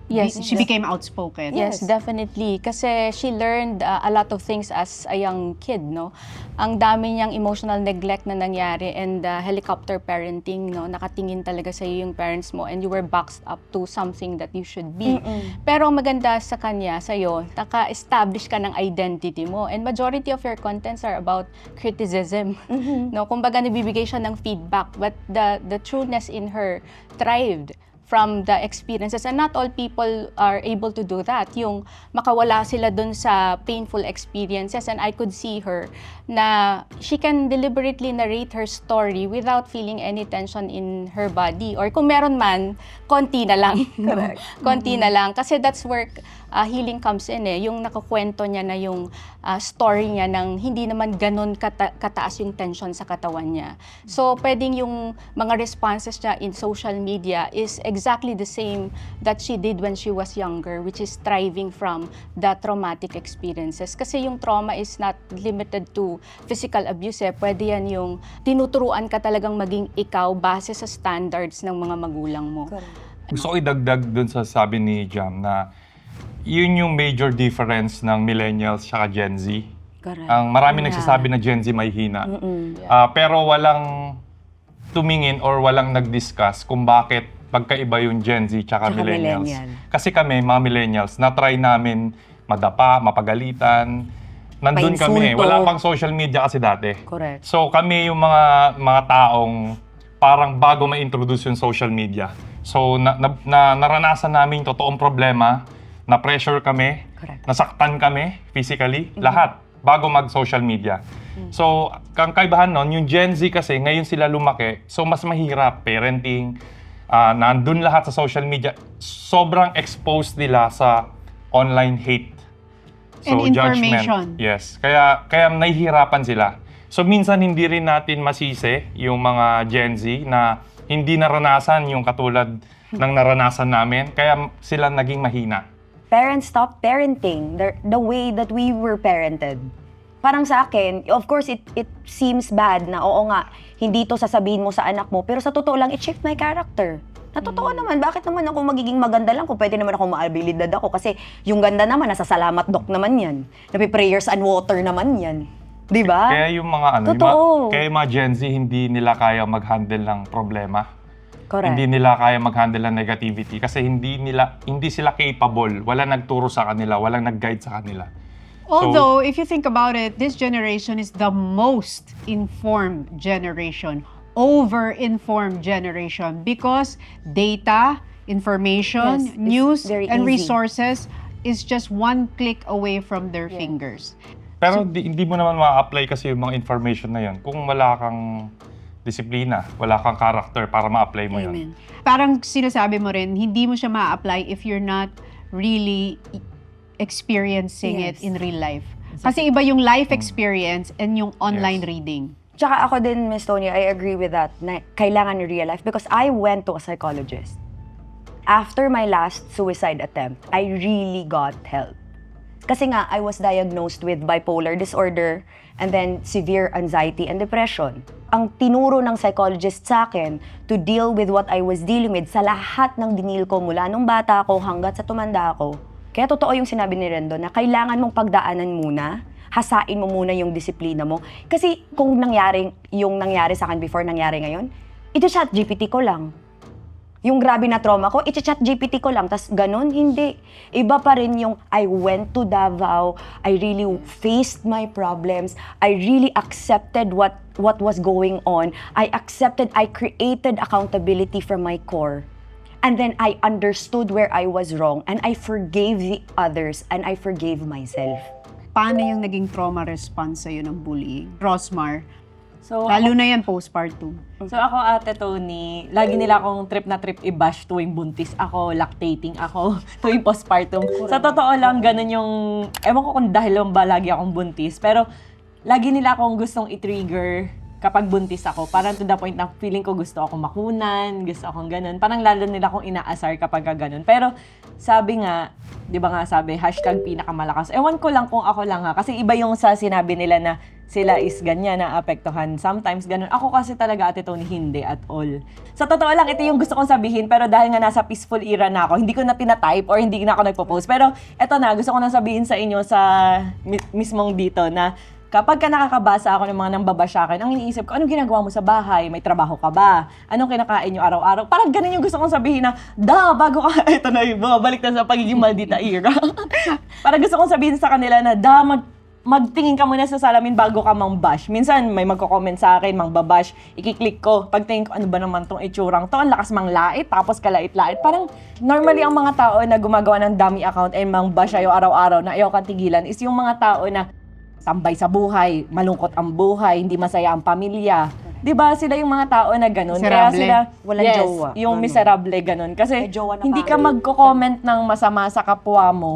Yes, She became outspoken. Yes, definitely. Kasi she learned a lot of things as a young kid, no? Ang dami niyang emotional neglect na nangyari and helicopter parenting, no? Nakatingin talaga sa yung parents mo and you were boxed up to something that you should be. Pero ang maganda sa kanya, sa'yo, naka-establish ka ng identity mo. And majority of your contents are about criticism. No? Kumbaga, nabibigay siya ng feedback. But the trueness in her thrived from the experiences. And not all people are able to do that. Yung makawala sila dun sa painful experiences. And I could see her na she can deliberately narrate her story without feeling any tension in her body. Or kung meron man, konti na lang. Correct. Konti na lang. Kasi that's where healing comes in eh. Yung nakakwento niya na yung story niya ng hindi naman ganun kataas yung tension sa katawan niya. So, pwedeng yung mga responses niya in social media is exactly the same that she did when she was younger, which is thriving from the traumatic experiences. Kasi yung trauma is not limited to physical abuse eh. Pwede yan yung tinuturuan ka talagang maging ikaw base sa standards ng mga magulang mo. Gusto ko idagdag dun sa sabi ni Jam na yun yung major difference ng millennials at Gen Z. Correct. Ang marami nagsasabi na Gen Z may hina. Pero walang tumingin or walang nag-discuss kung bakit pagkaiba yung Gen Z tsaka millennials. Kasi kami, mga millennials, na-try namin madapa, mapagalitan. Nandun kami. Wala pang social media kasi dati. Correct. So kami yung mga taong parang bago ma-introduce yung social media. So naranasan namin yung totoong problema, na-pressure kami, nasaktan kami physically, lahat, bago mag-social media. So, ang kaibahan nun, yung Gen Z kasi, ngayon sila lumaki, so mas mahirap, parenting, nandun lahat sa social media, sobrang exposed nila sa online hate. So, And information. Judgment. Yes, kaya nahihirapan sila. So, minsan hindi rin natin masisi yung mga Gen Z na hindi naranasan yung katulad ng naranasan namin, kaya sila naging mahina. Parents stop parenting the way that we were parented. Parang sa akin, of course, it seems bad na oo nga, hindi to sasabihin mo sa anak mo, pero sa totoo lang, it shaped my character. Na totoo naman, bakit naman ako magiging maganda lang kung pwede naman ako maabilidad ako? Kasi yung ganda naman, nasa salamat doc naman yan. Napi-prayers and water naman yan. Di ba? Kaya yung mga kaya yung mga Gen Z hindi nila kaya mag-handle ng problema. Correct. Hindi nila kaya mag-handle ng negativity kasi hindi sila capable. Wala nagturo sa kanila, walang nag-guide sa kanila. Although, if you think about it, this generation is the most informed generation, over-informed generation, because data, information, Yes, it's news, very and easy. resources is just one click away from their fingers. Pero hindi mo naman ma-apply kasi yung mga information na yun kung wala kang disiplina, wala kang character para ma-apply mo yun. Parang sinasabi mo rin, hindi mo siya ma-apply if you're not really experiencing it in real life. Kasi iba yung life experience and yung online reading. Tsaka ako din, Miss Tony, I agree with that, na kailangan in real life because I went to a psychologist. After my last suicide attempt, I really got help. Kasi nga, I was diagnosed with bipolar disorder and then severe anxiety and depression. Ang tinuro ng psychologist sa akin to deal with what I was dealing with sa lahat ng dinil ko mula nung bata ako hanggat sa tumanda ako. Kaya totoo yung sinabi ni Rendo na kailangan mong pagdaanan muna, hasain mo muna yung disiplina mo. Kasi kung yung nangyari sa akin before, nangyari ngayon, ito chat GPT ko lang. Yung grabe na trauma ko, i-chat GPT ko lang. Tas ganun, hindi. Iba pa rin yung I went to Davao, I really faced my problems, I really accepted what was going on. I created accountability from my core. And then I understood where I was wrong and I forgave the others and I forgave myself. Paano yung naging trauma response sa'yo ng bullying? Rosmar, So, lalo na yan postpartum. So ako, Ate Tony, lagi nila akong trip na trip i-bash tuwing buntis ako, lactating ako, tuwing postpartum. Sa totoo lang, ganun yung, ewan ko kung dahil lang ba lagi akong buntis, pero lagi nila akong gustong i-trigger kapag buntis ako. Parang to the point na feeling ko gusto akong makunan, gusto akong ganun. Parang lalo nila akong inaasar kapag ganun. Pero sabi nga, di ba nga sabi, hashtag pinakamalakas. Ewan ko lang kung ako lang ha, kasi iba yung sa sinabi nila na sila is ganyan, na apektuhan. Sometimes ganun. Ako kasi talaga, Ate Tony, hindi at all. Sa totoo lang, ito yung gusto kong sabihin, pero dahil nga nasa peaceful era na ako, hindi ko na tinatype or hindi na ako nagpo-post. Pero eto na, gusto ko na sabihin sa inyo sa mismong dito na kapag ka nakakabasa ako ng mga nambabash sa akin, ang iniisip ko, anong ginagawa mo sa bahay? May trabaho ka ba? Anong kinakain nyo araw-araw? Parang ganun yung gusto kong sabihin na, bago ka, ito na yung bumabalik na sa pagiging maldita era. Parang gusto kong sabihin sa kanila na, magtingin ka muna sa salamin bago ka mang-bash. Minsan, may magko-comment sa akin, mang-babash, ikiklik ko. Pagtingin ko, ano ba naman tong itsurang to? Ang lakas mang-lait, tapos kalait-lait. Parang, normally, ang mga tao na gumagawa ng dummy account and mang-bash ayaw araw-araw na ayaw kang tigilan is yung mga tao na tambay sa buhay, malungkot ang buhay, hindi masaya ang pamilya. 'Di ba? Sila yung mga tao na ganun. Kaya Miserable. sila, Walang jowa. yung miserable ganun. Kasi May jowa na hindi pa. ka magko-comment ng masama sa kapwa mo.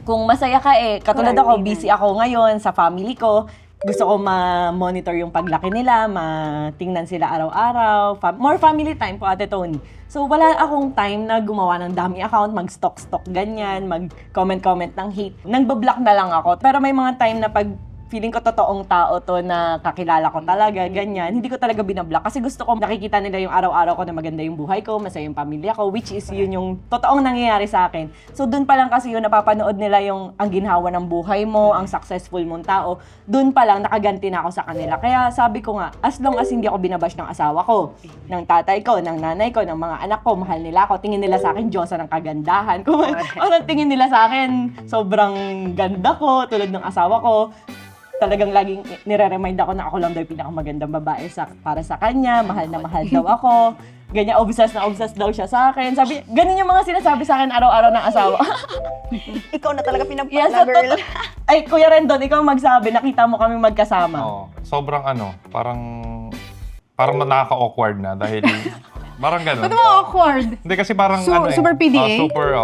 Kung masaya ka katulad ako, busy ako ngayon sa family ko, gusto ko ma-monitor yung paglaki nila, matingnan sila araw-araw. More family time po, Ate Tony. So, wala akong time na gumawa ng dummy account, mag-stalk ganyan, mag-comment ng hate. Nagba-block na lang ako. Pero may mga time na pag feeling ko totoong tao to na kakilala ko talaga, ganyan. Hindi ko talaga binablock kasi gusto ko nakikita nila yung araw-araw ko na maganda yung buhay ko, masaya yung pamilya ko, which is yun yung totoong nangyayari sa akin. So dun pa lang kasi yun, napapanood nila yung ang ginhawa ng buhay mo, ang successful mong tao. Dun pa lang nakaganti na ako sa kanila. Kaya sabi ko nga, as long as hindi ako binabash ng asawa ko, ng tatay ko, ng nanay ko, ng mga anak ko, mahal nila ako, tingin nila sa akin, Diyosa ng kagandahan. Kung anong tingin nila sa akin, sobrang ganda ko, tulad ng asawa ko. Talagang laging nire-remind ako na ako lang daw yung pinakamagandang babae para sa kanya, mahal na mahal daw ako. Ganyan, obsessed na obsessed daw siya sa akin. Sabi, ganun yung mga sinasabi sa akin araw-araw ng asawa. Ikaw na talaga pinapala, Yes, girl. Ay, Kuya Rendon, ikaw magsabi, nakita mo kami magkasama. Sobrang parang nakaka-awkward na dahil parang gano'n. Ba't mo awkward? Hindi kasi parang Super PDA? super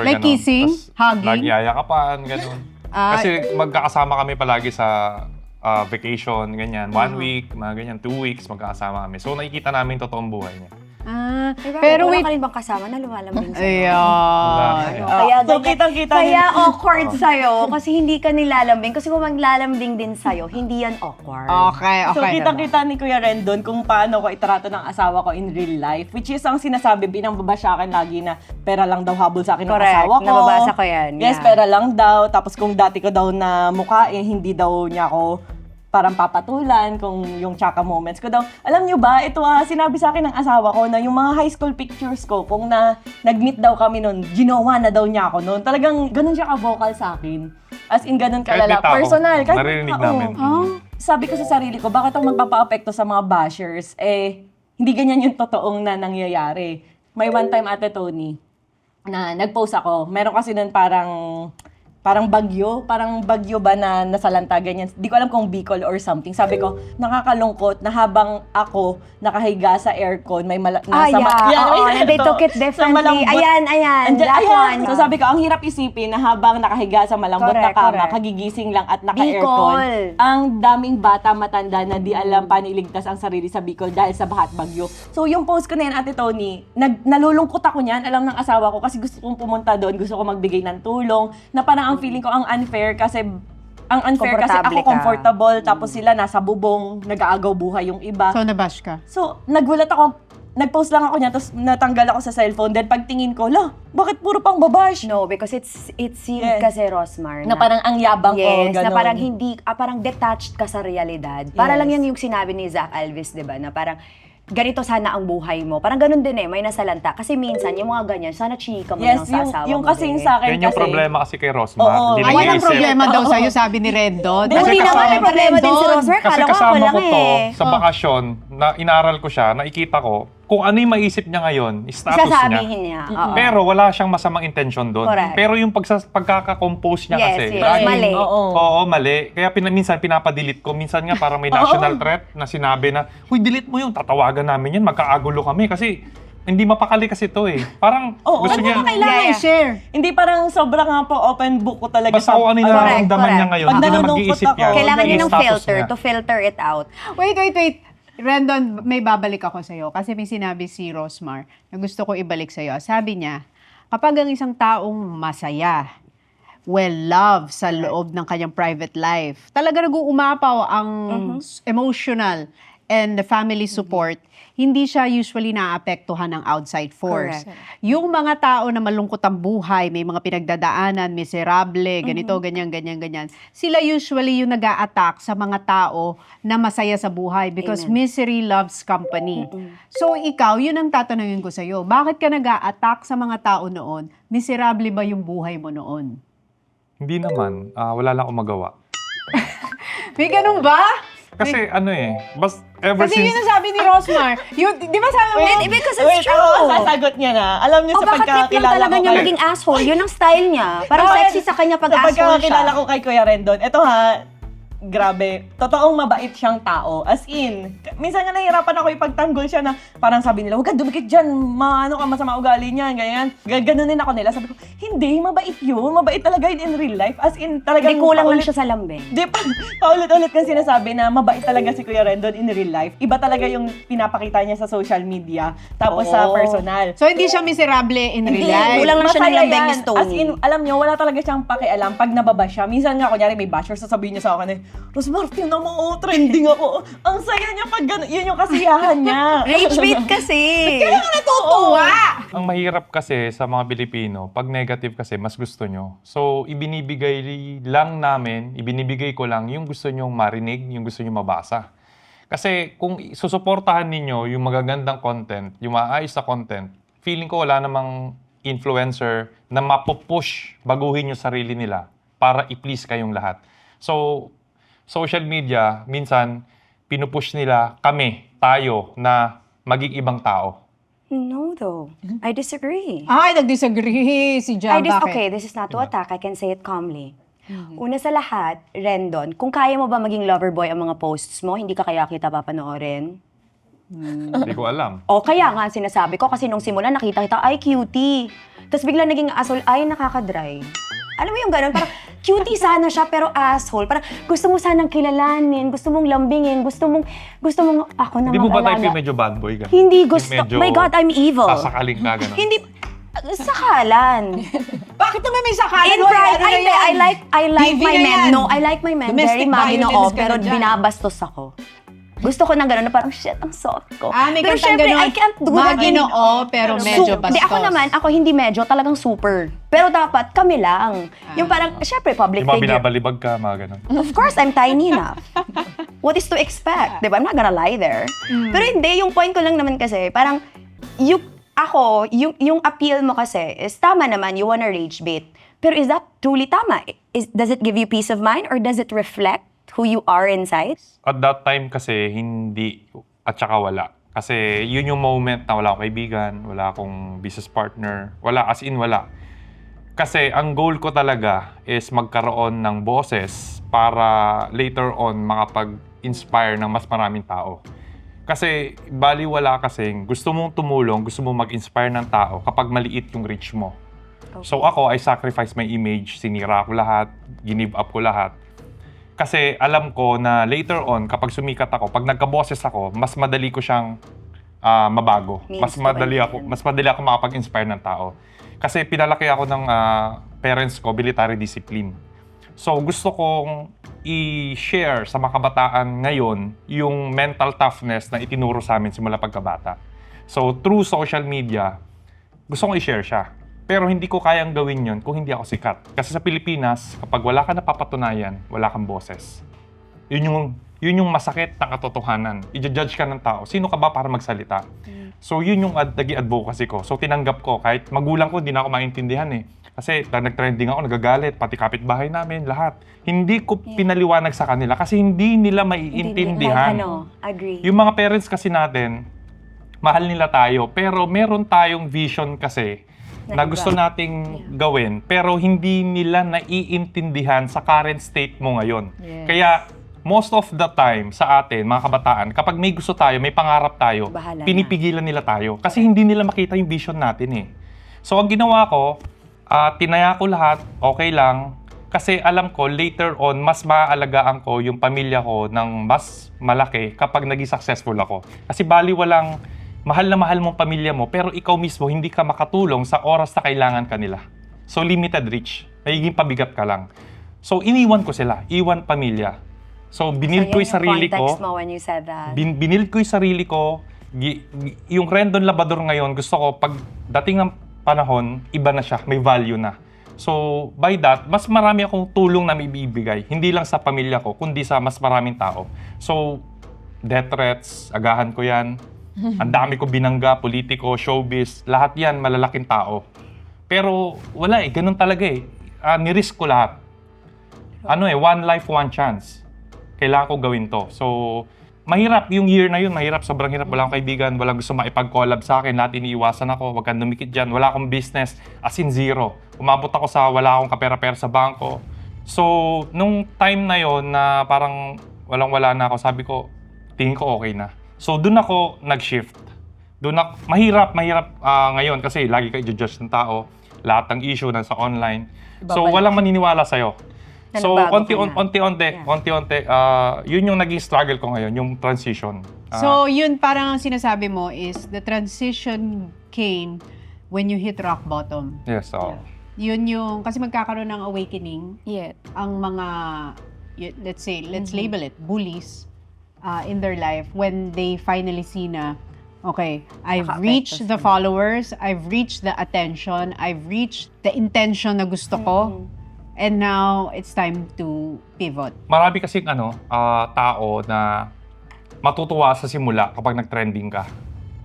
Like gano'n. kissing? Tas Hugging? lagi yayakapan, gano'n. Kasi magkakasama kami palagi sa vacation, ganyan. 1 week, mga ganyan, 2 weeks, magkakasama kami. So nakikita namin totoong buhay niya. Pero wala wait. ka rin bang kasama na lumalambing sa'yo? Ayan. Kaya, So, kitang-kita kaya awkward sa'yo kasi hindi ka nilalambing. Kasi kung maglalambing din sa'yo, hindi yan awkward. Okay. So, kitang-kita ni Kuya Rendon kung paano ko itrato ng asawa ko in real life. Which is, ang sinasabi, binambaba sa akin lagi na pera lang daw habol sa akin ng Correct. asawa ko. Nababasa ko yan. Yes, Yeah. pera lang daw. Tapos kung dati ko daw na mukha, hindi daw niya ako parang papatulan kung yung tsaka moments ko daw. Alam niyo ba, ito sinabi sa akin ng asawa ko na yung mga high school pictures ko, kung nag-meet daw kami noon, ginawa na daw niya ako noon. Talagang ganun siya ka-vocal sa akin. As in, ganun kalala. Kahit may tao, Personal. Kahit may naririnig tao. namin. Sabi ko sa sarili ko, bakit ako magpapa-apekto sa mga bashers? Hindi ganyan yung totoong na nangyayari. May one time, Ate Tony, na nag-post ako. Meron kasi nun parang bagyo ba na nasalanta, ganyan. Di ko alam kung Bicol or something. Sabi ko, nakakalungkot na habang ako nakahiga sa aircon, may They took it differently. Ayan. That one. So sabi ko, ang hirap isipin na habang nakahiga sa malambot na Correct, kama, correct. kagigising lang at naka-aircon, Bicol. ang daming bata matanda na di alam paano iligtas ang sarili sa Bicol dahil sa baha at bagyo. So yung post ko na yan, Ate Tony, nalulungkot ako niyan, alam ng asawa ko kasi gusto kong pumunta doon, gusto ko magbigay ng tulong, na parang ang feeling ko ang unfair kasi Komportable ako ka. comfortable, tapos sila nasa bubong, nag-aagaw buhay yung iba. So, nabash ka? So, nagulat ako, nag-post lang ako niya, tapos natanggal ako sa cellphone, then pagtingin ko, bakit puro pang babash? No, because it seemed Yes. kasi, Rosmar, Na parang ang yabang ko, yes, na ganun. parang hindi, parang detached ka sa realidad. Para Yes. lang yan yung sinabi ni Zach Alvis, di ba? Na parang, ganito sana ang buhay mo. Parang ganun din may nasalanta. Kasi minsan, yung mga ganyan, sana chika mo lang sa asawa yung mo. kasing din. sa akin Yan yung kasi. problema kasi kay Rosmar. Oo. Hindi Ay, walang nag-iisip. problema daw sa'yo, sabi ni Red Dot. Hindi Kasi naman, may kasama- problema din si Rosmar. Kasi Kala ko ako kasama lang ko to sa Oh. bakasyon, na inaral ko siya, nakikita ko, kung ano yung maisip niya ngayon, status Sasabihin niya. niya. Oo. Pero wala siyang masamang intention doon. Correct. Pero yung pagkaka-compose niya Yes, kasi, yes. lagi- Mali. Oo, mali. Kaya minsan pinapadelete ko. Minsan nga parang may national threat na sinabi na, huy, delete mo yung tatawagan namin yan, magkaagulo kami. Kasi hindi mapakali kasi to eh. Parang gusto niya, Kailangan Yeah. i-share. Hindi parang sobrang nga po open book ko talaga. basta kung ano yung Correct, nararamdaman niya correct. ngayon, Pag hindi na nalulungkot mag-iisip ako, niya. Kailangan niya yung ng status filter niya. to filter it out. Wait. Rendon, may babalik ako sa'yo kasi may sinabi si Rosmar na gusto ko ibalik sa'yo. Sabi niya, kapag ang isang taong masaya, well-loved sa loob ng kanyang private life, talaga nag-uumapaw ang emotional and the family support, hindi siya usually naapektuhan ng outside force. Yung mga tao na malungkot ang buhay, may mga pinagdadaanan, miserable, ganito, ganyan, sila usually yung nag-a-attack sa mga tao na masaya sa buhay because misery loves company. So ikaw, yun ang tatanungin ko sa'yo. Bakit ka nag-a-attack sa mga tao noon? Miserable ba yung buhay mo noon? Hindi naman. Wala lang akong magawa. May ganun ba? Kasi ever Kasi yun since... ang sabi ni Rosmar. Yun, di ba sabi mo? Because it's Wait, true. ako sasagot niya na. Alam niyo O sa bakit trip lang pagkakilala talaga ko niya kay... maging asshole? Yun ang style niya. Parang Oo, sexy sa kanya pag sa asshole pagkakakilala siya. ko kay Kuya Rendon, eto ha, grabe, totoong mabait siyang tao. As in, minsan nga nahihirapan ako ipagtanggol siya na parang sabi nila, huwag ka dumikit dyan, ano ka, masama ugali niyan, ganyan. Ganunin ako nila. Sabi ko, hindi, mabait yun. Mabait talaga yun in real life. As in, talagang... Hindi kulang lang siya sa lambing. Di pa, paulit-ulit kang sinasabi na mabait talaga si Kuya Rendon in real life. Iba talaga yung pinapakita niya sa social media, tapos sa personal. So, hindi siya miserable in real Hindi, life? kulang lang siya ng Masaya lambing ni yan. Stoney. As in, alam nyo, wala talaga siyang pakialam pag nababa siya. Minsan nga, kunyari may basher, sasabihin niya sa akin Rosmar, tingnan mo, trending ako. Ang saya niya pag gano'n. Yun yung kasiyahan niya. Rage bait kasi. Natutuwa! Ang mahirap kasi sa mga Pilipino, pag negative kasi, mas gusto nyo. So, ibinibigay ko lang yung gusto nyong marinig, yung gusto nyong mabasa. Kasi kung susuportahan ninyo yung magagandang content, yung maayos na content, feeling ko wala namang influencer na mapupush baguhin yung sarili nila para i-please kayong lahat. So, social media, minsan, pinupush nila tayo na maging ibang tao. No, though. I disagree. Ay, nag-disagree si Jam. Bakit? Okay, this is not to attack. I can say it calmly. Una sa lahat, Rendon, kung kaya mo ba maging lover boy ang mga posts mo, hindi ka kaya kita papanoorin? Hindi ko alam. O kaya nga sinasabi ko kasi nung simula nakita kita, ay cutie. Tapos bigla naging asshole, ay nakakadry. Alam mo yung gano'n, parang cutie sana siya pero asshole. Parang gusto mo sanang kilalanin, gusto mong lambingin, gusto mong ako na Hindi mo ba mag-alala. type yung medyo bad boy? Ganun? Hindi gusto. Yung medyo My God, I'm evil. Sasakaling ka, gano'n. Hindi, sakalan. Bakit naman may sakalan? In Hoy, pride, ano na yan? I like TV my na men. yan. No, I like my men. Domestic Very magino violence off, ka pero na dyan. binabastos ako. Gusto ko ng gano'n na parang, shit, ang soft ko. May Pero kantang syempre, gano'n. I can't do that. Maginoo, pero medyo bastos. Di ako naman, ako hindi medyo, talagang super. Pero dapat kami lang. Yung parang, syempre, public Yung mga figure. binabalibag ka, mga gano'n. Of course, I'm tiny enough. What is to expect? Diba? I'm not gonna lie there. Pero hindi, yung point ko lang naman kasi, parang, yung appeal mo kasi is tama naman, you wanna rage bait. Pero is that truly tama? Does it give you peace of mind or does it reflect who you are inside? At that time kasi, hindi at saka wala. Kasi yun yung moment na wala akong kaibigan, wala akong business partner, wala, as in wala. Kasi ang goal ko talaga is magkaroon ng boses para later on makapag-inspire ng mas maraming tao. Kasi baliwala kasing gusto mong tumulong, gusto mong mag-inspire ng tao kapag maliit yung reach mo. So ako, I sacrifice my image, sinira ko lahat, give up ko lahat. Kasi alam ko na later on, kapag sumikat ako, pag nagka-boses ako, mas madali ko siyang mabago. Mas madali ako makapag-inspire ng tao. Kasi pinalaki ako ng parents ko, military discipline. So gusto kong i-share sa mga kabataan ngayon yung mental toughness na itinuro sa amin simula pagkabata. So through social media, gusto kong i-share siya. Pero hindi ko kayang gawin yon kung hindi ako sikat. Kasi sa Pilipinas, kapag wala ka napapatunayan, wala kang boses. Yun yung masakit na katotohanan. I-judge ka ng tao. Sino ka ba para magsalita? So yun yung naging advocacy ko. So tinanggap ko. Kahit magulang ko, hindi na ako maintindihan eh. Kasi nag-trending ako, nagagalit, pati kapitbahay namin, lahat. Hindi ko pinaliwanag sa kanila kasi hindi nila maiintindihan. Agree. Yung mga parents kasi natin, mahal nila tayo. Pero meron tayong vision kasi na gusto nating gawin, pero hindi nila naiintindihan sa current state mo ngayon. Kaya, most of the time sa atin, mga kabataan, kapag may gusto tayo, may pangarap tayo, Bahala pinipigilan nila tayo. Kasi hindi nila makita yung vision natin eh. So, ang ginawa ko, tinaya ko lahat, okay lang, kasi alam ko, later on, mas maaalagaan ko yung pamilya ko ng mas malaki kapag naging successful ako. Kasi bali walang mahal na mahal mong pamilya mo, pero ikaw mismo hindi ka makatulong sa oras na kailangan ka nila. So limited reach, magiging pabigat ka lang. So iniwan ko sila, iwan pamilya. So binild ko yung sarili ko. Context mo when you said that. Binild ko yung sarili ko. Yung Rendon Labrador ngayon, gusto ko pag dating ng panahon, iba na siya, may value na. So by that, mas marami akong tulong na maibibigay. Hindi lang sa pamilya ko, kundi sa mas maraming tao. So death threats, agahan ko yan. Ang dami ko binangga, politiko, showbiz, lahat yan malalaking tao. Pero wala ganun talaga nirisk ko lahat. One life, one chance. Kailangan ko gawin to. So, mahirap yung year na yun, mahirap, sobrang hirap. Wala akong kaibigan, walang gusto maipag-collab sa akin, lahat iniiwasan ako, wag kang dumikit dyan, wala akong business, as in zero. Umabot ako sa wala akong kapera-pera sa bangko. So, nung time na yon na parang walang-wala na ako, sabi ko, tingin ko okay na. So, dun ako nag-shift. Mahirap ngayon kasi lagi ka i-judge ng tao, lahat ng issue nasa online. So, walang maniniwala sa'yo. So, unti-unti, yun yung naging struggle ko ngayon, yung transition. So, yun parang ang sinasabi mo is the transition came when you hit rock bottom. Yes, Yun yung, kasi magkakaroon ng awakening Yeah. ang mga, let's label it, bullies in their life when they finally see na, okay, I've reached the followers, I've reached the attention, I've reached the intention na gusto ko, and now it's time to pivot. Marami kasing tao na matutuwa sa simula kapag nag-trending ka.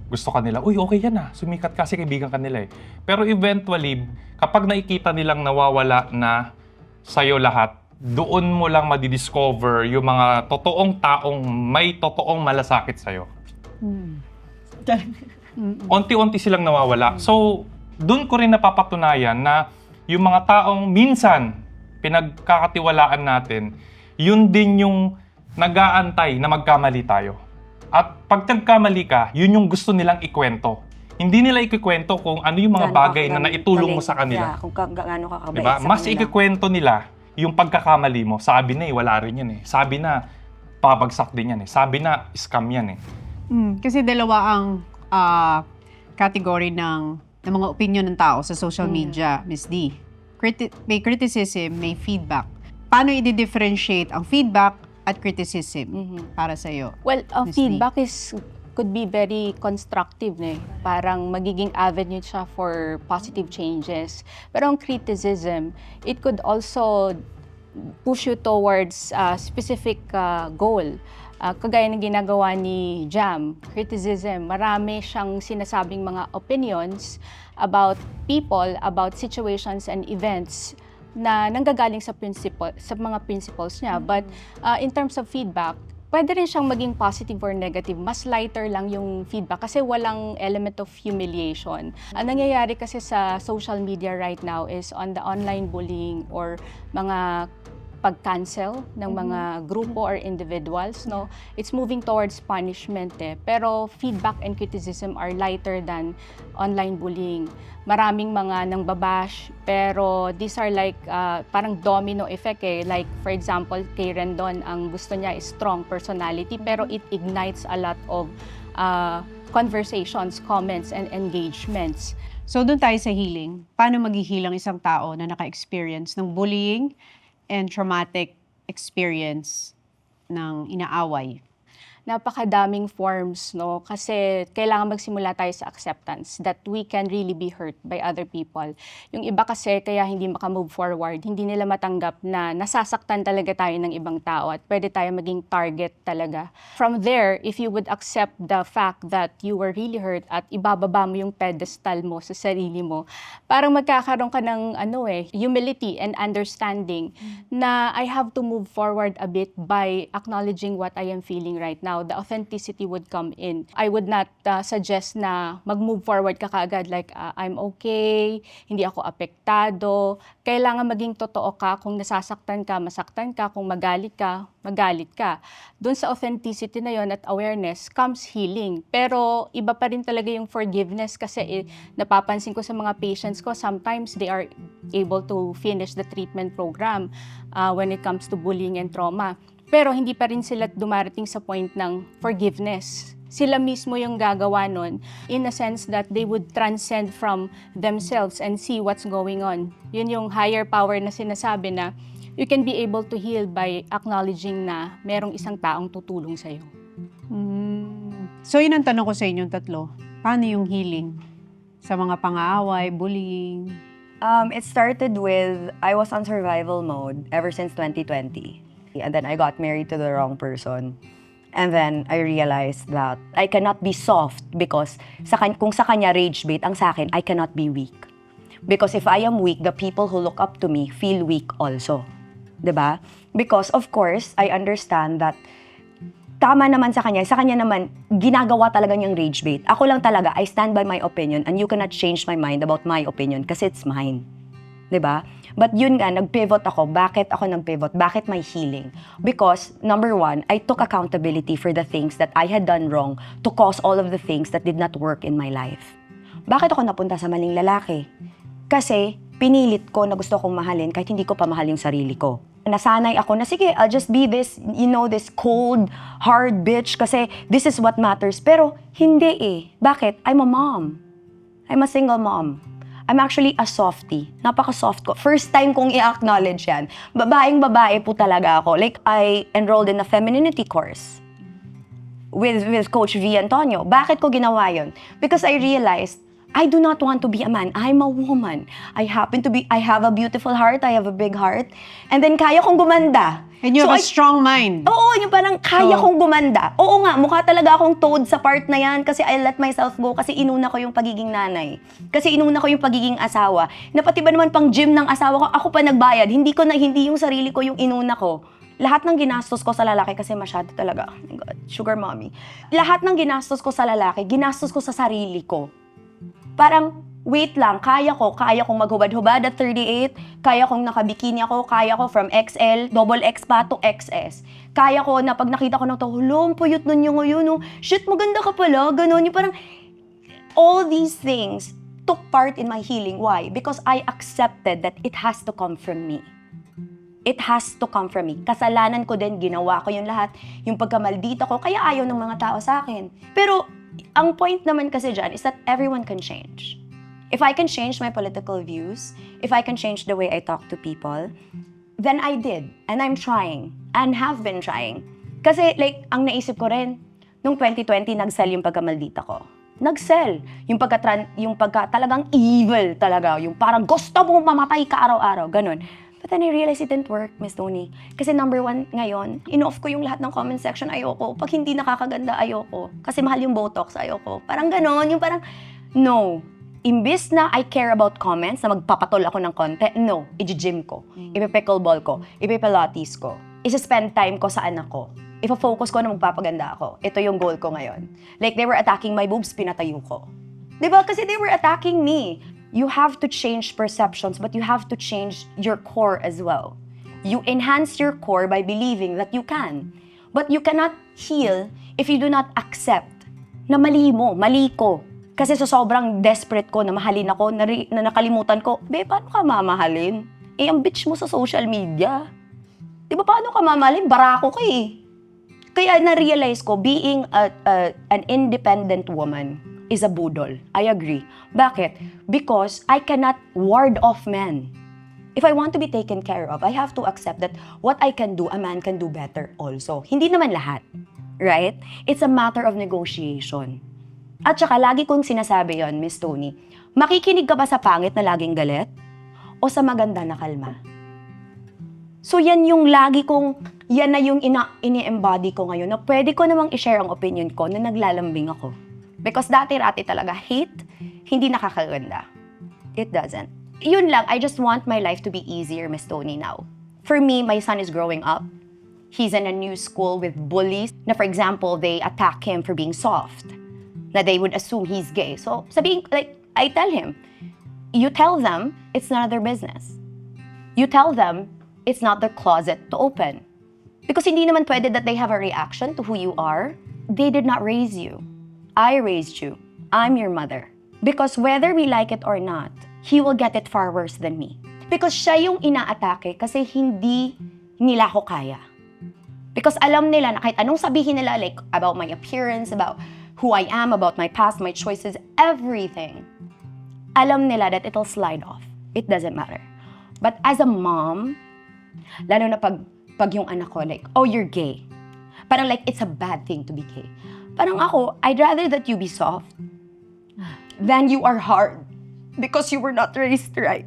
Gusto ka nila, uy, okay yan sumikat kasi kaibigan ka nila Pero eventually, kapag nakikita nilang nawawala na sa'yo lahat, doon mo lang madidiscover yung mga totoong taong may totoong malasakit sa'yo. Unti-unti silang nawawala. So, doon ko rin napapatunayan na yung mga taong minsan pinagkakatiwalaan natin, yun din yung nag-aantay na magkamali tayo. At pag nagkamali ka, yun yung gusto nilang ikwento. Hindi nila ikikwento kung ano yung mga bagay na naitulong mo sa kanila. Kung gaano ka kabait Diba? sa Mas kanila. ikikwento nila yung pagkakamali mo. Sabi na wala rin yan Sabi na, pabagsak din yan Sabi na, scam yan Kasi dalawa ang category ng mga opinion ng tao sa social media, Miss D. May criticism, may feedback. Paano i-differentiate ang feedback at criticism para sa'yo? Well, Miss D? feedback could be very constructive Parang magiging avenue siya for positive changes. Pero ang criticism, it could also push you towards a specific goal. Kagaya ng ginagawa ni Jam, criticism, marami siyang sinasabing mga opinions about people, about situations and events na nanggagaling sa mga principles niya. But in terms of feedback, pwede rin siyang maging positive or negative. Mas lighter lang yung feedback kasi walang element of humiliation. Ang nangyayari kasi sa social media right now is on the online bullying or mga pag-cancel ng mga grupo or individuals, it's moving towards punishment Pero feedback and criticism are lighter than online bullying. Maraming mga nang babash, pero these are like parang domino effect Like for example, kay Rendon, ang gusto niya is strong personality, pero it ignites a lot of conversations, comments, and engagements. So doon tayo sa healing. Paano maghihilang isang tao na naka-experience ng bullying and traumatic experience ng inaaway? Napakadaming forms, Kasi kailangan magsimula tayo sa acceptance that we can really be hurt by other people. Yung iba kasi kaya hindi makamove forward, hindi nila matanggap na nasasaktan talaga tayo ng ibang tao at pwede tayo maging target talaga. From there, if you would accept the fact that you were really hurt at ibababa mo yung pedestal mo sa sarili mo, parang magkakaroon ka ng humility and understanding na I have to move forward a bit by acknowledging what I am feeling right now. The authenticity would come in. I would not suggest na mag-move forward ka kaagad like, I'm okay, hindi ako apektado. Kailangan maging totoo ka. Kung nasasaktan ka, masaktan ka. Kung magalit ka, magalit ka. Doon sa authenticity na yon at awareness comes healing. Pero iba pa rin talaga yung forgiveness kasi napapansin ko sa mga patients ko, sometimes they are able to finish the treatment program when it comes to bullying and trauma. Pero hindi pa rin sila dumarating sa point ng forgiveness. sila mismo yung gagawa nun, in a sense that they would transcend from themselves and see what's going on. Yun yung higher power na sinasabi na you can be able to heal by acknowledging na merong isang taong tutulong sa'yo. So yun ang tanong ko sa inyong tatlo. Paano yung healing? Sa mga pang-aaway, bullying? It started with, I was on survival mode ever since 2020. And then I got married to the wrong person. And then I realized that I cannot be soft because kung sa kanya rage bait, ang sa akin, I cannot be weak. Because if I am weak, the people who look up to me feel weak also. 'Di ba? Because of course, I understand that tama naman sa kanya naman, ginagawa talaga niyang rage bait. Ako lang talaga, I stand by my opinion and you cannot change my mind about my opinion kasi it's mine. 'Di ba? But yun nga, nag-pivot ako. Bakit ako nag-pivot? Bakit my healing? Because, number one, I took accountability for the things that I had done wrong to cause all of the things that did not work in my life. Bakit ako napunta sa maling lalaki? Kasi, pinilit ko na gusto kong mahalin kahit hindi ko pa mahal yung sarili ko. Nasanay ako na, sige, I'll just be this, this cold, hard bitch kasi this is what matters. Pero, hindi eh. Bakit? I'm a mom. I'm a single mom. I'm actually a softie. Napaka-soft ko. First time kong i-acknowledge yan. Babaeng-babae po talaga ako. Like, I enrolled in a femininity course with Coach V. Antonio. Bakit ko ginawa yun? Because I realized, I do not want to be a man. I'm a woman. I have a beautiful heart. I have a big heart. And then, kaya kong gumanda. And you have a strong mind. Oo, yung parang kaya kong gumanda. Oo nga, mukha talaga akong toad sa part na yan kasi I let myself go kasi inuna ko yung pagiging nanay. Kasi inuna ko yung pagiging asawa. Na pati ba naman pang gym ng asawa ko, ako pa nagbayad. Hindi yung sarili ko yung inuna ko. Lahat ng ginastos ko sa lalaki kasi masyado talaga, oh my God, sugar mommy. Lahat ng ginastos ko sa lalaki, ginastos ko sa sarili ko. Parang, wait lang, kaya kong maghubad-hubad at 38, kaya kong nakabikini ako, kaya ko from XL, double X pa to XS. Kaya ko na pag nakita ko ng to, hulong, puyot nun yung ngayon, no? Shit, maganda ka pala, ganon. Yung parang, all these things took part in my healing. Why? Because I accepted that it has to come from me. It has to come from me. Kasalanan ko din, ginawa ko yung lahat. Yung pagkamaldita ko, kaya ayaw ng mga tao sa akin. Pero, ang point naman kasi dyan is that everyone can change. If I can change my political views, if I can change the way I talk to people, then I did. And I'm trying. And have been trying. Kasi like, ang naisip ko rin, nung 2020, nag-sell yung pagkamaldita ko. Nag-sell. Yung pagka talagang evil talaga. Yung parang gusto mo mamatay ka araw-araw. Ganon. But then I realized it didn't work, Miss Tony. Kasi number one ngayon, in-off ko yung lahat ng comment section, ayoko. Pag hindi nakakaganda, ayoko. Kasi mahal yung Botox, ayoko. Parang ganon, yung parang, no. Imbis na I care about comments, na magpapatol ako ng konti, no. I-gym ko, ipi-pickleball ko, ipi-pilates ko, isa-spend time ko sa anak ko. Ipa-focus ko na magpapaganda ako. Ito yung goal ko ngayon. Like, they were attacking my boobs, pinatayo ko. Diba? Kasi they were attacking me. You have to change perceptions, but you have to change your core as well. You enhance your core by believing that you can. But you cannot heal if you do not accept na mali mo, mali ko. Kasi so sobrang desperate ko na mahalin ako, na nakalimutan ko, paano ka mamahalin? Ang bitch mo sa social media. Diba, paano ka mamahalin? Barako ka eh. Kaya na-realize ko, being an independent woman is a budol. I agree. Bakit? Because I cannot ward off men. If I want to be taken care of, I have to accept that what I can do, a man can do better also. Hindi naman lahat. Right? It's a matter of negotiation. At saka, lagi kong sinasabi yon, Miss Tony, makikinig ka ba sa pangit na laging galit? O sa maganda na kalma? So yan yung lagi kong, yan na yung ini-embody ko ngayon, na pwede ko namang i-share ang opinion ko na naglalambing ako. Because dati-rati talaga, hate, hindi nakakaganda. It doesn't. Yun lang, I just want my life to be easier, Miss Tony, now. For me, my son is growing up. He's in a new school with bullies na, for example, they attack him for being soft. Na they would assume he's gay. So, sabihin, like, I tell him, you tell them, it's none of their business. You tell them, it's not their closet to open. Because hindi naman pwede that they have a reaction to who you are. They did not raise you. I raised you. I'm your mother. Because whether we like it or not, he will get it far worse than me. Because siya yung inaatake kasi hindi nila ako kaya. Because alam nila na kahit anong sabihin nila, like, about my appearance, about who I am, about my past, my choices, everything, alam nila that it'll slide off. It doesn't matter. But as a mom, lalo na pag yung anak ko, like, oh, you're gay. Parang like, it's a bad thing to be gay. Parang ako, I'd rather that you be soft than you are hard because you were not raised right.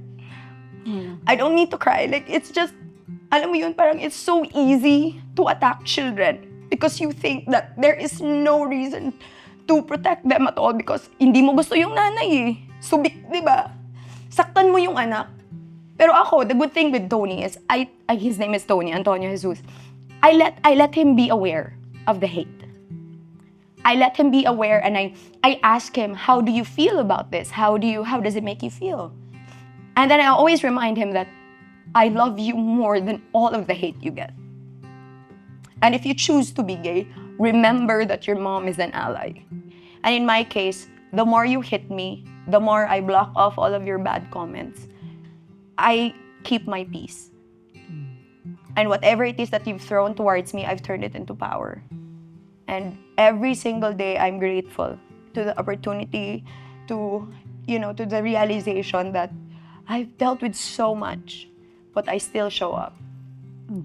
I don't need to cry. Like, it's just, alam mo yun, parang it's so easy to attack children because you think that there is no reason to protect them at all because hindi mo gusto yung nanay eh. Subik, di ba? Saktan mo yung anak. Pero ako, the good thing with Tony is, his name is Tony, Antonio Jesus. I let him be aware of the hate. I let him be aware and I ask him, how do you feel about this? How does it make you feel? And then I always remind him that I love you more than all of the hate you get. And if you choose to be gay, remember that your mom is an ally. And in my case, the more you hit me, the more I block off all of your bad comments. I keep my peace. And whatever it is that you've thrown towards me, I've turned it into power. And every single day, I'm grateful to the opportunity, to the realization that I've dealt with so much, but I still show up.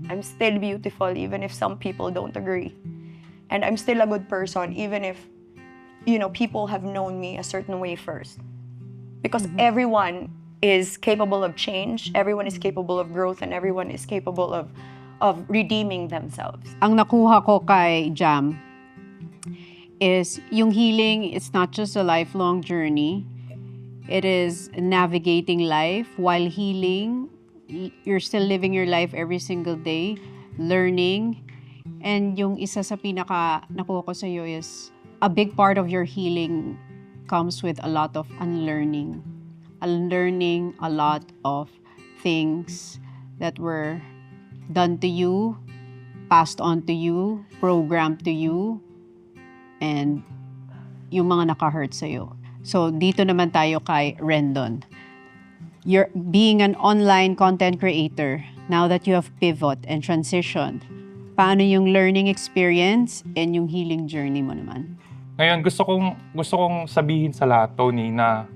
I'm still beautiful, even if some people don't agree. And I'm still a good person, even if, people have known me a certain way first. Because everyone is capable of change, everyone is capable of growth, and everyone is capable of redeeming themselves. Ang nakuha ko kay Jam is yung healing, it's not just a lifelong journey. It is navigating life while healing. You're still living your life every single day, learning. And yung isa sa pinaka nakuha ko sa'yo is a big part of your healing comes with a lot of unlearning. Unlearning a lot of things that were done to you, passed on to you, programmed to you, and yung mga naka-hurt sa'yo. So, dito naman tayo kay Rendon. You're being an online content creator, now that you have pivot and transitioned, paano yung learning experience and yung healing journey mo naman? Ngayon, gusto kong sabihin sa lahat, Tony, na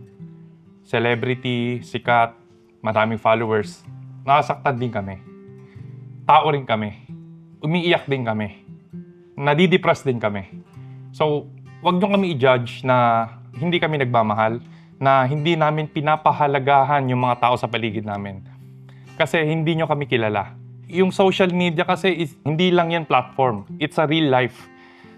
celebrity, sikat, madaming followers, nasaktan din kami. Tao rin kami. Umiiyak din kami. Nadidepress din kami. So, wag nyo kami i-judge na hindi kami nagmamahal, na hindi namin pinapahalagahan yung mga tao sa paligid namin. Kasi hindi nyo kami kilala. Yung social media kasi, hindi lang yan platform. It's a real life.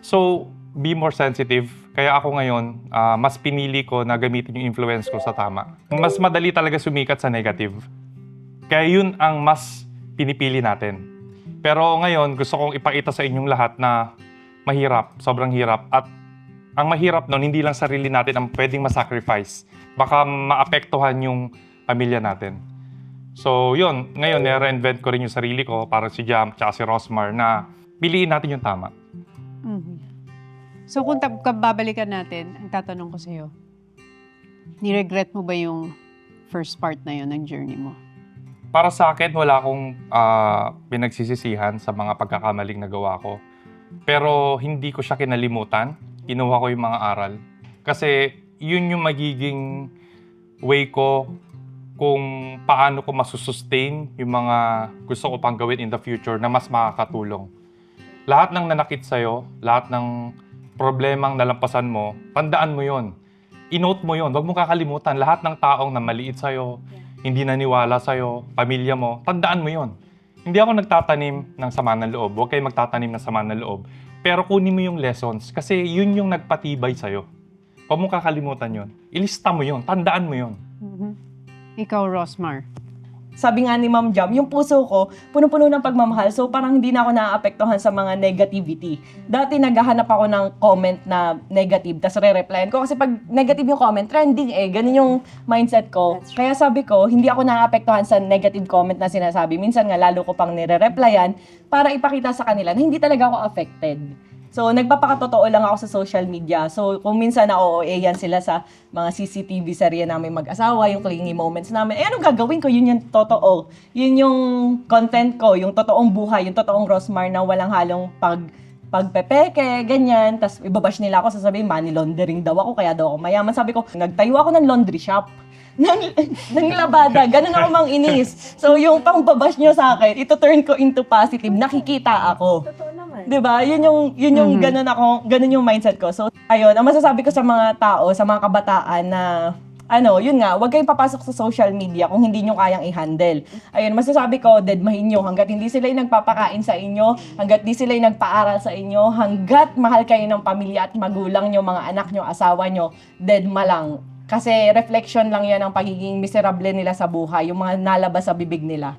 So, be more sensitive. Kaya ako ngayon, mas pinili ko na gamitin yung influence ko sa tama. Mas madali talaga sumikat sa negative. Kaya yun ang mas pinipili natin. Pero ngayon, gusto kong ipakita sa inyong lahat na mahirap, sobrang hirap. At ang mahirap nun, hindi lang sarili natin ang pwedeng masacrifice. Baka maapektuhan yung pamilya natin. So yun, ngayon, nire-reinvent ko rin yung sarili ko para si Jam at si Rosmar na piliin natin yung tama. So, kung babalikan natin, ang tatanong ko sa'yo, ni-regret mo ba yung first part na yun ng journey mo? Para sa akin, wala akong pinagsisisihan sa mga pagkakamaling nagawa ko. Pero hindi ko siya kinalimutan. Kinuha ko yung mga aral. Kasi yun yung magiging way ko kung paano ko masusustain yung mga gusto ko pang gawin in the future na mas makakatulong. Lahat ng nanakit sa'yo, lahat ng problemang nalampasan mo, tandaan mo yon. I-note mo yon. Huwag mong kakalimutan. Lahat ng taong na maliit sa'yo, hindi naniwala sa'yo, pamilya mo, tandaan mo yon. Hindi ako nagtatanim ng sama ng loob. Huwag kayo magtatanim ng sama ng loob. Pero kunin mo yung lessons kasi yun yung nagpatibay sa'yo. Huwag mong kakalimutan yon. Ilista mo yon. Tandaan mo yon. Ikaw, Rosmar. Sabi nga ni Ma'am Jam, yung puso ko, puno-puno ng pagmamahal. So parang hindi na ako naaapektuhan sa mga negativity. Dati naghahanap ako ng comment na negative, tas re-replyan ko. Kasi pag negative yung comment, trending eh. Ganun yung mindset ko. Kaya sabi ko, hindi ako naaapektuhan sa negative comment na sinasabi. Minsan nga, lalo ko pang nire-replyan para ipakita sa kanila na hindi talaga ako affected. So, nagpapakatotoo lang ako sa social media. So, kung minsan na-OA yan sila sa mga CCTV serye namin mag-asawa, yung clingy moments namin, anong gagawin ko? Yun yung totoo. Yun yung content ko, yung totoong buhay, yung totoong Rosmar na walang halong pagpepeke, ganyan. Tapos ibabash nila ako, sasabihin, money laundering daw ako, kaya daw ako mayaman. Sabi ko, nagtayo ako ng laundry shop. ng labada, ganun ako mang inis. So yung pangbabash nyo sa akin, ito turn ko into positive, nakikita ako. Totoo naman. 'Di ba? Yun yung ganun yung mindset ko. So ayun, ang masasabi ko sa mga tao, sa mga kabataan na yun nga, huwag kayong papasok sa social media kung hindi nyo kayang i-handle. Ayun, masasabi ko, deadmahin nyo hanggat hindi sila yung nagpapakain sa inyo, hanggat hindi sila yung nagpaaral sa inyo, hanggat mahal kayo ng pamilya at magulang nyo, mga anak nyo, asawa nyo, deadma lang. Kasi reflection lang yan ng pagiging miserable nila sa buhay, yung mga nalabas sa bibig nila.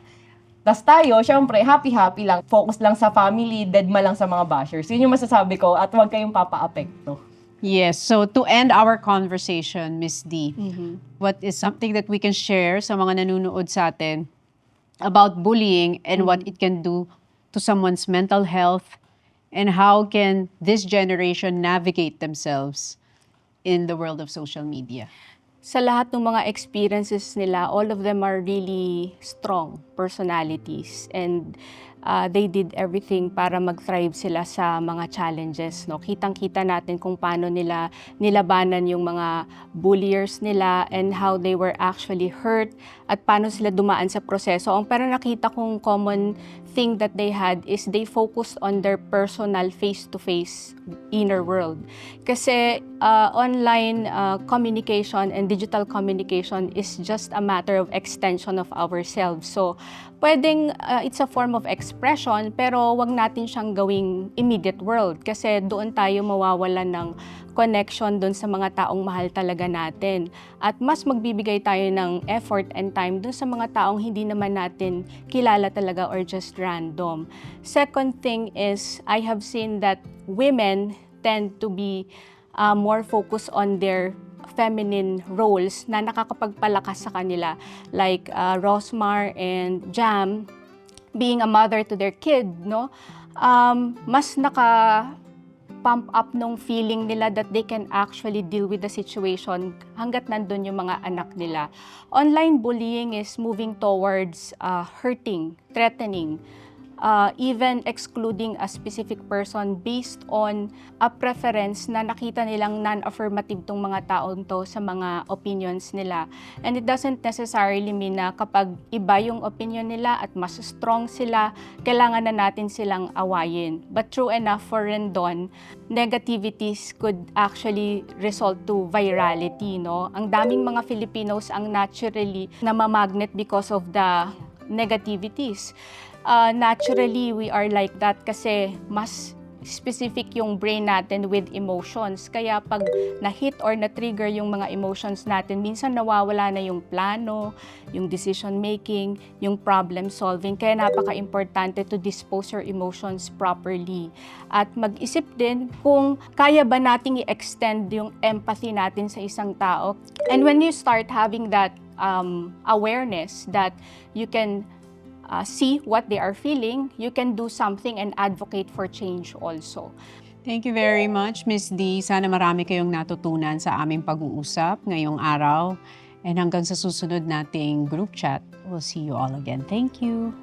Tas tayo, syempre, happy-happy lang. Focus lang sa family, deadma lang sa mga bashers. Yun yung masasabi ko at huwag kayong papa-apekto. Yes, so to end our conversation, Miss D, what is something that we can share sa mga nanonood sa atin about bullying and what it can do to someone's mental health, and how can this generation navigate themselves in the world of social media? Sa lahat ng mga experiences nila, all of them are really strong personalities, and they did everything para mag-thrive sila sa mga challenges. No? Kitang-kita natin kung paano nila nilabanan yung mga bulliers nila and how they were actually hurt at paano sila dumaan sa proseso. Ang pero nakita kong common thing that they had is they focused on their personal face-to-face inner world. Kasi online communication and digital communication is just a matter of extension of ourselves. So, pwedeng it's a form of expression, pero wag natin siyang gawing immediate world kasi doon tayo mawawalan ng connection doon sa mga taong mahal talaga natin. At mas magbibigay tayo ng effort and time doon sa mga taong hindi naman natin kilala talaga or just random. Second thing is, I have seen that women tend to be more focused on their feminine roles na nakakapagpalakas sa kanila. Like Rosmar and Jam, being a mother to their kid, no? Mas pump up nung feeling nila that they can actually deal with the situation hanggat nandun yung mga anak nila. Online bullying is moving towards hurting, threatening, even excluding a specific person based on a preference na nakita nilang non-affirmative tong mga taon to sa mga opinions nila. And it doesn't necessarily mean na kapag iba yung opinion nila at mas strong sila, kailangan na natin silang awayin. But true enough for Rendon, negativities could actually result to virality, no? Ang daming mga Filipinos ang naturally namamagnet because of the negativities. Naturally, we are like that kasi mas specific yung brain natin with emotions. Kaya pag na-hit or na-trigger yung mga emotions natin, minsan nawawala na yung plano, yung decision making, yung problem solving. Kaya napaka-importante to dispose your emotions properly. At mag-isip din kung kaya ba nating i-extend yung empathy natin sa isang tao. And when you start having that awareness that you can see what they are feeling, you can do something and advocate for change also. Thank you very much, Miss D. Sana marami kayong natutunan sa aming pag-uusap ngayong araw. And hanggang sa susunod nating group chat, we'll see you all again. Thank you.